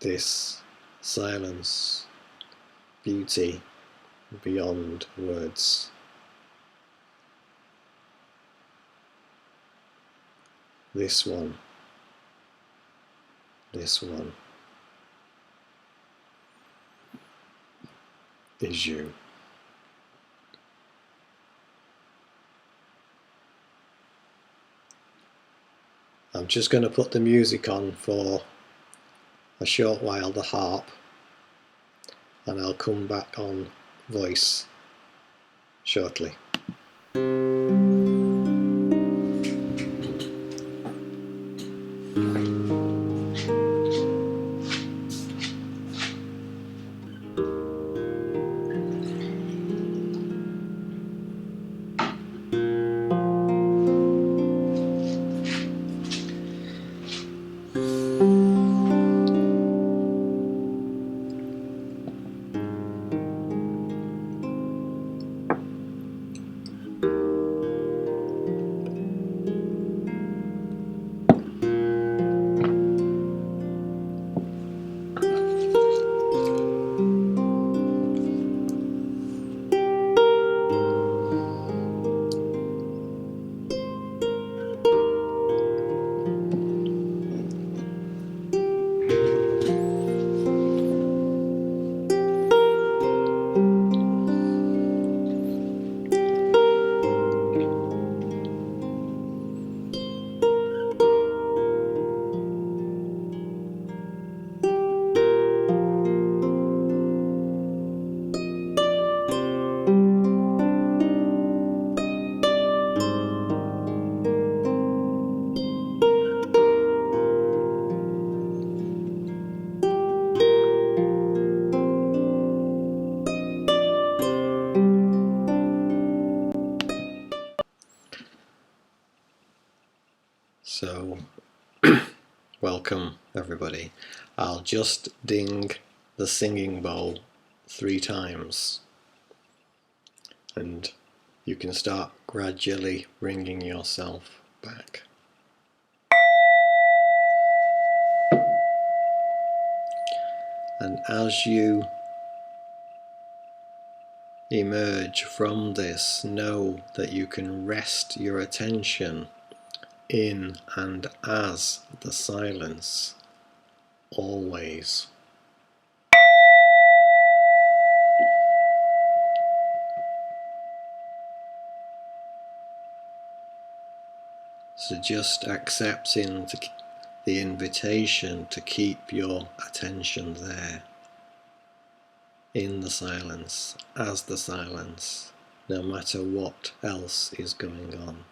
This silence, beauty beyond words. This one is you. I'm just going to put the music on for a short while, the harp, and I'll come back on voice shortly. So, welcome everybody. I'll just ding the singing bowl 3 times and you can start gradually bringing yourself back. And as you emerge from this, know that you can rest your attention in and as the silence always. So just accepting the invitation to keep your attention there, in the silence, as the silence, no matter what else is going on,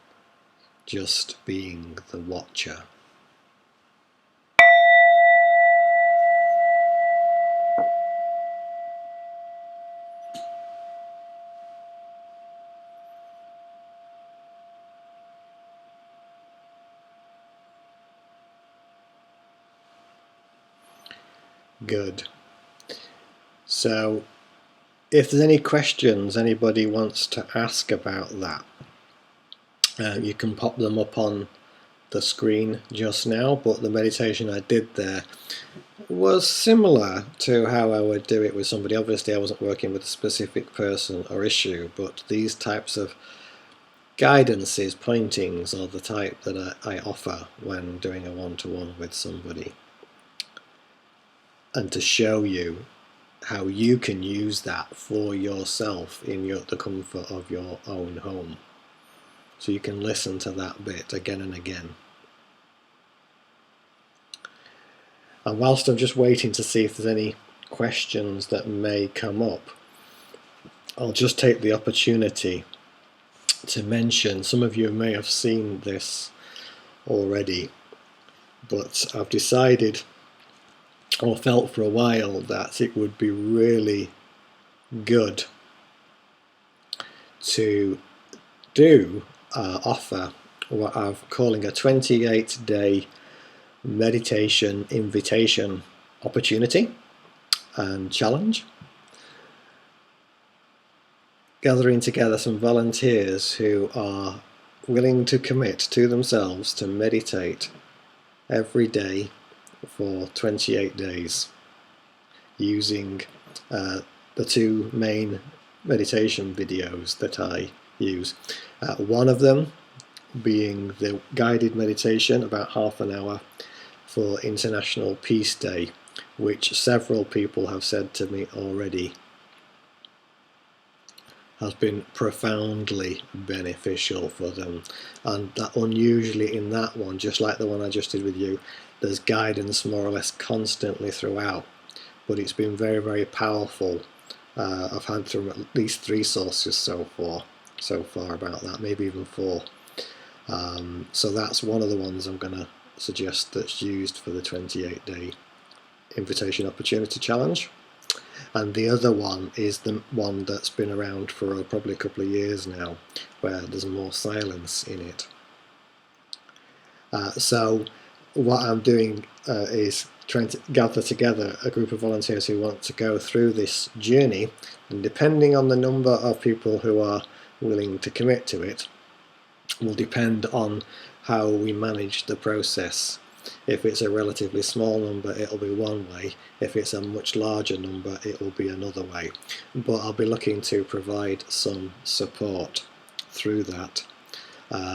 just being the watcher. Good. So If there's any questions anybody wants to ask about that, you can pop them up on the screen just now, but the meditation I did there was similar to how I would do it with somebody. Obviously I wasn't working with a specific person or issue, but these types of guidances, pointings, are the type that I offer when doing a one-to-one with somebody, and to show you how you can use that for yourself in the comfort of your own home. So you can listen to that bit again and again. And whilst I'm just waiting to see if there's any questions that may come up, I'll just take the opportunity to mention, some of you may have seen this already, but I've decided, or felt for a while, that it would be really good to offer what I'm calling a 28-day meditation invitation opportunity and challenge, gathering together some volunteers who are willing to commit to themselves to meditate every day for 28 days using the two main meditation videos that I use. One of them being the guided meditation, about half an hour, for International Peace Day, which several people have said to me already has been profoundly beneficial for them. And that unusually in that one, just like the one I just did with you, there's guidance more or less constantly throughout, but it's been very, very powerful. I've had from at least 3 sources so far about that, maybe even 4. So that's one of the ones I'm going to suggest that's used for the 28-day invitation opportunity challenge. And the other one is the one that's been around for probably a couple of years now, where there's more silence in it. So what I'm doing is trying to gather together a group of volunteers who want to go through this journey, and depending on the number of people who are willing to commit to it will depend on how we manage the process. If it's a relatively small number, it'll be one way. If it's a much larger number, it will be another way. But I'll be looking to provide some support through that,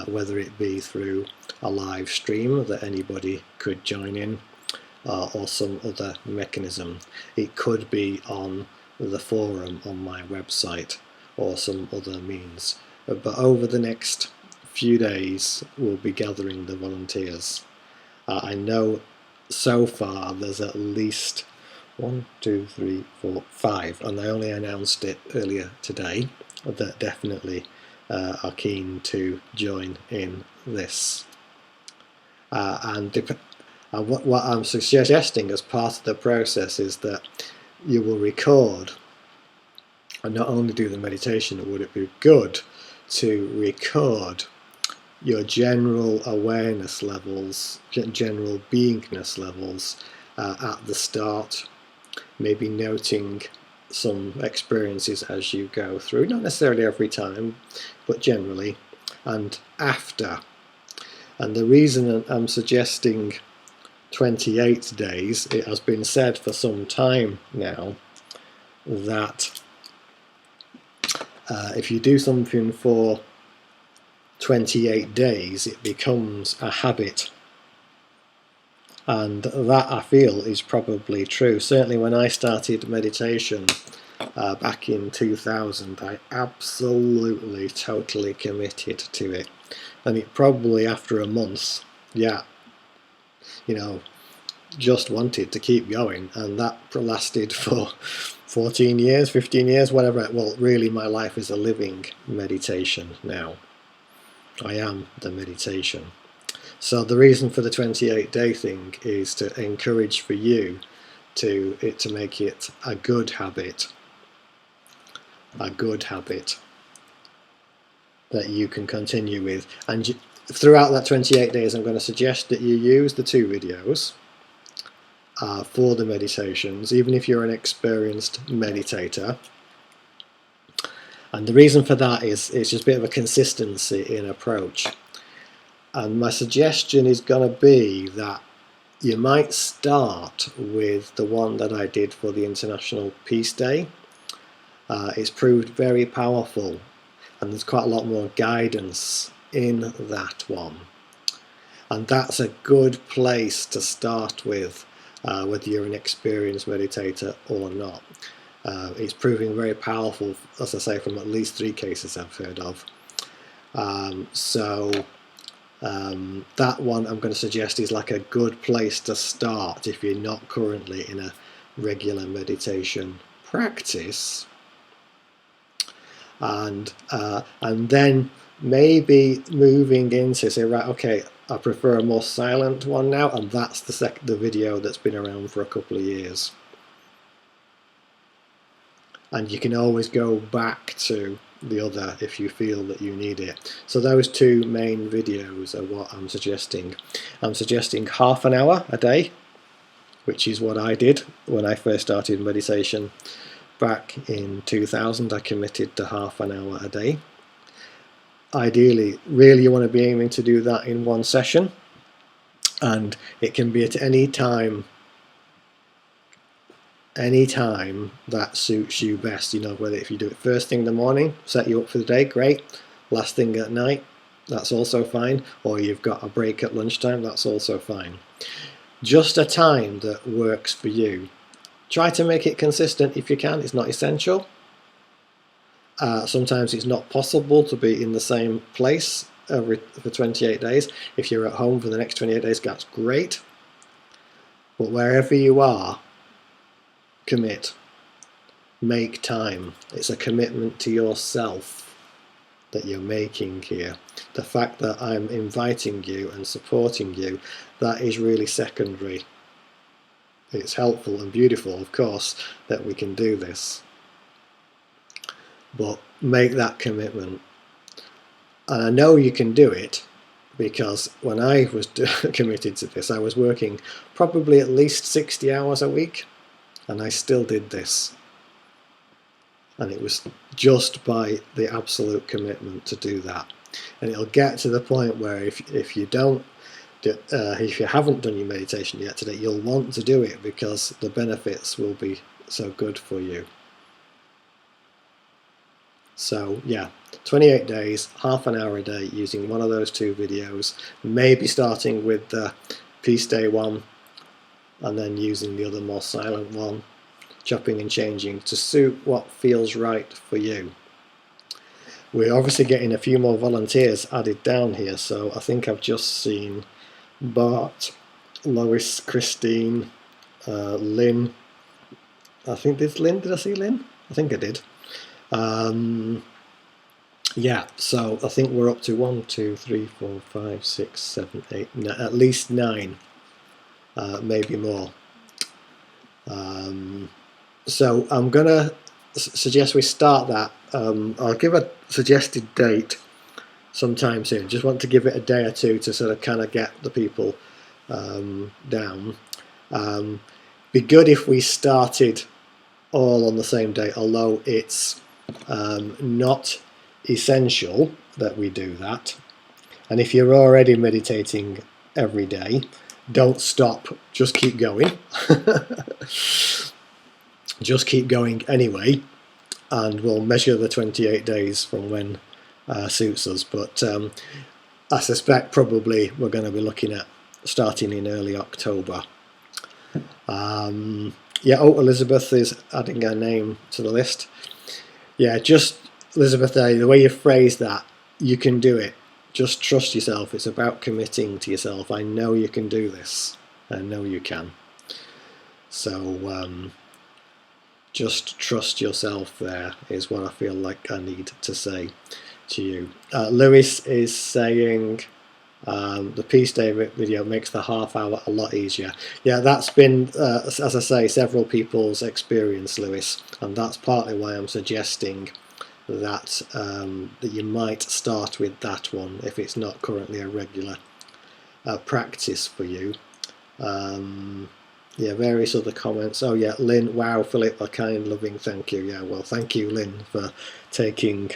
whether it be through a live stream that anybody could join in, or some other mechanism. It could be on the forum on my website or some other means. But over the next few days, we'll be gathering the volunteers. I know so far there's at least 1, 2, 3, 4, 5, and I only announced it earlier today, that definitely are keen to join in this. And what I'm suggesting as part of the process is that you will record, and not only do the meditation, would it be good to record your general awareness levels, general beingness levels at the start, maybe noting some experiences as you go through, not necessarily every time, but generally, and after. And the reason I'm suggesting 28 days, it has been said for some time now that if you do something for 28 days, it becomes a habit. And that, I feel, is probably true. Certainly when I started meditation back in 2000, I absolutely, totally committed to it. And it probably, after a month, just wanted to keep going. And that lasted for 14 years, 15 years, whatever. Well, really, my life is a living meditation now. I am the meditation. So the reason for the 28-day thing is to encourage for you to make it a good habit that you can continue with. And throughout that 28 days, I'm going to suggest that you use the 2 videos for the meditations, even if you're an experienced meditator. And the reason for that is it's just a bit of a consistency in approach. And my suggestion is going to be that you might start with the one that I did for the International Peace Day. It's proved very powerful, and there's quite a lot more guidance in that one. And that's a good place to start with, whether you're an experienced meditator or not. It's proving very powerful, as I say, from at least 3 cases I've heard of. That one I'm going to suggest is like a good place to start if you're not currently in a regular meditation practice. And then maybe moving into, say, right, okay, I prefer a more silent one now, and that's the video that's been around for a couple of years. And you can always go back to the other if you feel that you need it. So those 2 main videos are what I'm suggesting. I'm suggesting half an hour a day, which is what I did when I first started meditation. Back in 2000, I committed to half an hour a day. Ideally, really you want to be aiming to do that in one session, and it can be at any time that suits you best. You know, whether if you do it first thing in the morning, set you up for the day, great. Last thing at night, that's also fine. Or you've got a break at lunchtime, that's also fine. Just a time that works for you. Try to make it consistent if you can. It's not essential. Sometimes it's not possible to be in the same place for 28 days. If you're at home for the next 28 days, that's great. But wherever you are, commit. Make time. It's a commitment to yourself that you're making here. The fact that I'm inviting you and supporting you, that is really secondary. It's helpful and beautiful, of course, that we can do this. But make that commitment. And I know you can do it, because when I was committed to this, I was working probably at least 60 hours a week, and I still did this. And it was just by the absolute commitment to do that. And it'll get to the point where if you haven't done your meditation yet today, you'll want to do it because the benefits will be so good for you. So yeah, 28 days, half an hour a day, using one of those 2 videos, maybe starting with the Peace Day one, and then using the other more silent one, chopping and changing to suit what feels right for you. We're obviously getting a few more volunteers added down here, so I think I've just seen Bart, Lois, Christine, Lynn. I think this Lynn, did I see Lynn? I think I did. Yeah, so I think we're up to 1, 2, 3, 4, 5, 6, 7, 8, at least 9, maybe more. So I'm gonna suggest we start that. I'll give a suggested date sometime soon. Just want to give it a day or 2 to sort of kind of get the people down. Be good if we started all on the same day, although it's not essential that we do that. And if you're already meditating every day, don't stop, just keep going. Just keep going anyway, and we'll measure the 28 days from when suits us. But I suspect probably we're going to be looking at starting in early October. Yeah, oh, Elizabeth is adding her name to the list. Yeah, just Elizabeth, the way you phrase that, you can do it. Just trust yourself. It's about committing to yourself. I know you can do this. I know you can. So just trust yourself there is what I feel like I need to say to you. Lewis is saying the Peace Day video makes the half hour a lot easier. Yeah, that's been, as I say, several people's experience, Lewis, and that's partly why I'm suggesting that that you might start with that one if it's not currently a regular practice for you. Yeah, various other comments. Oh yeah, Lynn, wow, Philip, a kind, loving thank you. Yeah, well, thank you, Lynn, for taking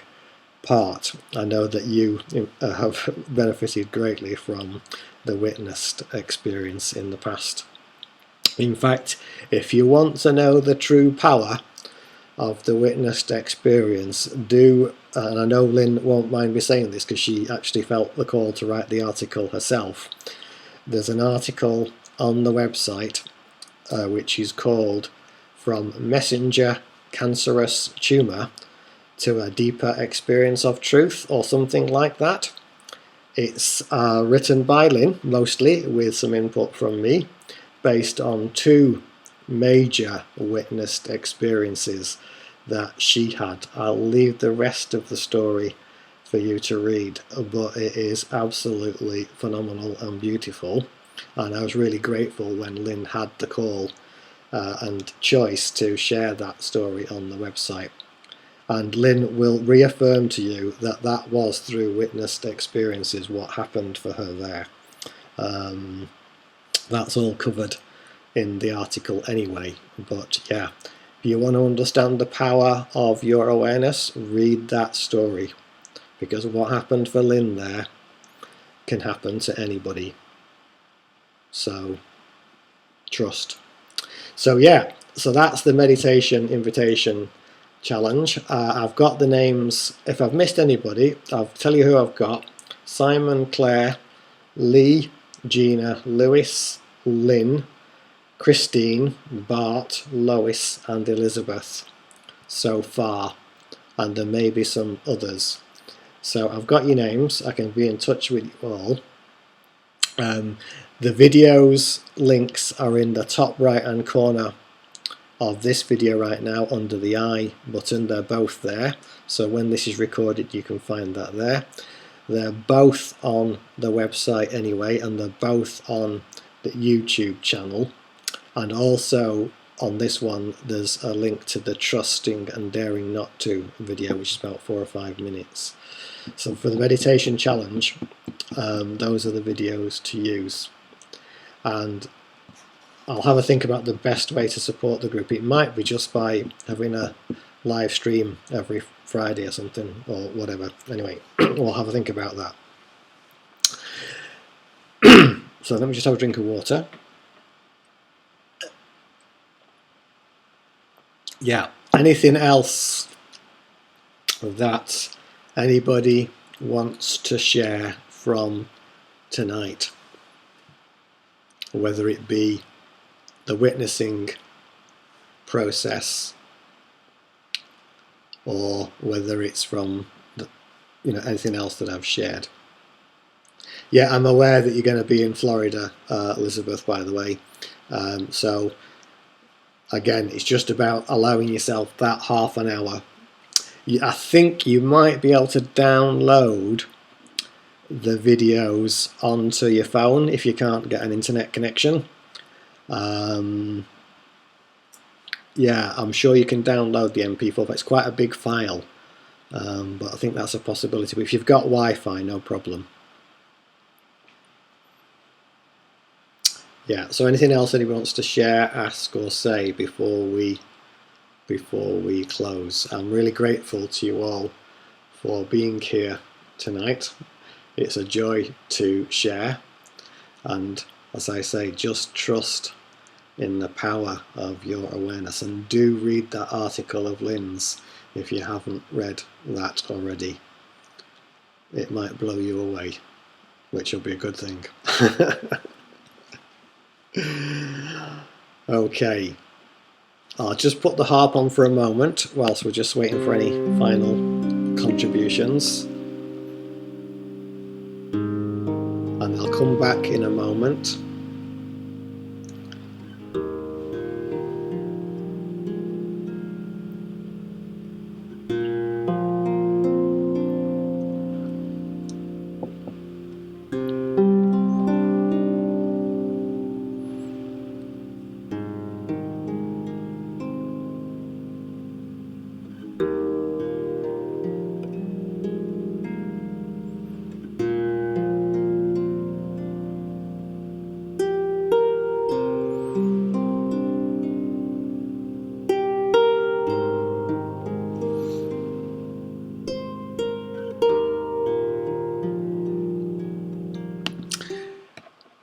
part. I know that you have benefited greatly from the witnessed experience in the past. In fact, if you want to know the true power of the witnessed experience, do, and I know Lynn won't mind me saying this because she actually felt the call to write the article herself. There's an article on the website which is called From Messenger Cancerous Tumour to a Deeper Experience of Truth, or something like that. It's written by Lynn, mostly, with some input from me, based on two major witnessed experiences that she had. I'll leave the rest of the story for you to read, but it is absolutely phenomenal and beautiful, and I was really grateful when Lynn had the call and choice to share that story on the website. And Lynn will reaffirm to you that that was through witnessed experiences what happened for her there. That's all covered in the article anyway, but yeah, if you want to understand the power of your awareness, read that story, because what happened for Lynn there can happen to anybody, so trust. So yeah, so that's the meditation invitation challenge. I've got the names. If I've missed anybody, I'll tell you who I've got: Simon, Claire, Lee, Gina, Lewis, Lynn, Christine, Bart, Lois and Elizabeth so far, and there may be some others. So I've got your names. I can be in touch with you all. The videos links are in the top right hand corner of this video right now under the I button. They're both there, so when this is recorded you can find that there. They're both on the website anyway, and they're both on the YouTube channel, and also on this one there's a link to the Trusting and Daring Not To video, which is about 4 or 5 minutes. So for the meditation challenge, those are the videos to use, and I'll have a think about the best way to support the group. It might be just by having a live stream every Friday or something, or whatever. Anyway, we'll have a think about that. So let me just have a drink of water. Yeah, anything else that anybody wants to share from tonight? Whether it be the witnessing process, or whether it's from the, anything else that I've shared. Yeah, I'm aware that you're going to be in Florida, Elizabeth, by the way. So again, it's just about allowing yourself that half an hour. I think you might be able to download the videos onto your phone if you can't get an internet connection. Yeah, I'm sure you can download the MP4, but it's quite a big file. But I think that's a possibility. But if you've got Wi-Fi, no problem. Yeah, so anything else anyone wants to share, ask or say before we close? I'm really grateful to you all for being here tonight. It's a joy to share, and as I say, just trust in the power of your awareness, and do read that article of Lynn's if you haven't read that already. It might blow you away, which will be a good thing. Okay, I'll just put the harp on for a moment whilst we're just waiting for any final contributions, and I'll come back in a moment.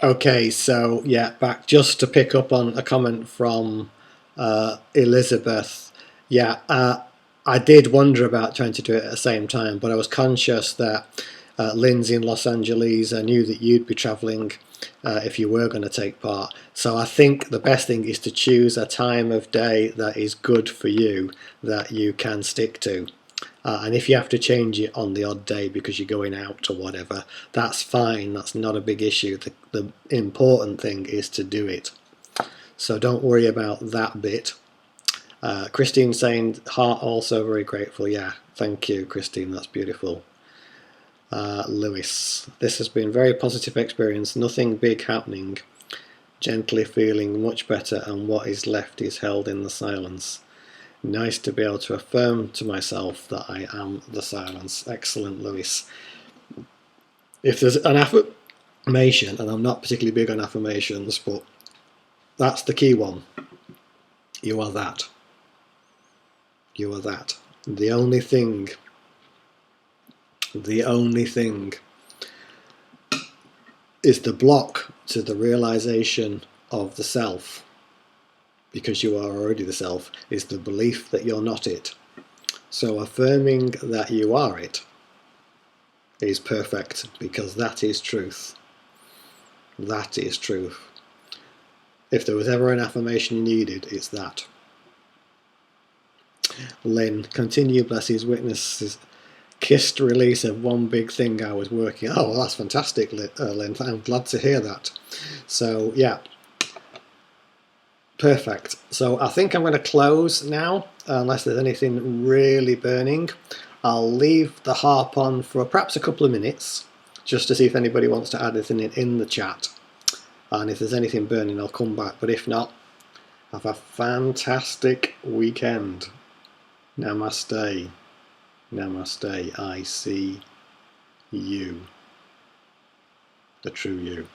Okay, so yeah, back just to pick up on a comment from Elizabeth. Yeah, I did wonder about trying to do it at the same time, but I was conscious that Lynn's in Los Angeles. I knew that you'd be traveling if you were going to take part. So I think the best thing is to choose a time of day that is good for you, that you can stick to. And if you have to change it on the odd day because you're going out or whatever, that's fine. That's not a big issue. The important thing is to do it. So don't worry about that bit. Christine saying, heart also very grateful. Yeah, thank you, Christine. That's beautiful. Lewis, this has been a very positive experience. Nothing big happening. Gently feeling much better, and what is left is held in the silence. Nice to be able to affirm to myself that I am the silence. Excellent, Lewis. If there's an affirmation, and I'm not particularly big on affirmations, but that's the key one. You are that. You are that. The only thing is the block to the realization of the self, because you are already the self, is the belief that you're not it. So affirming that you are it is perfect, because that is truth. That is truth. If there was ever an affirmation you needed, it's that. Lynn, continue, bless his witnesses. Kissed release of one big thing I was working. Oh, well, that's fantastic, Lynn. I'm glad to hear that. So, yeah. Perfect. So I think I'm going to close now, unless there's anything really burning. I'll leave the harp on for perhaps a couple of minutes, just to see if anybody wants to add anything in the chat. And if there's anything burning, I'll come back. But if not, have a fantastic weekend. Namaste. Namaste. I see you. The true you.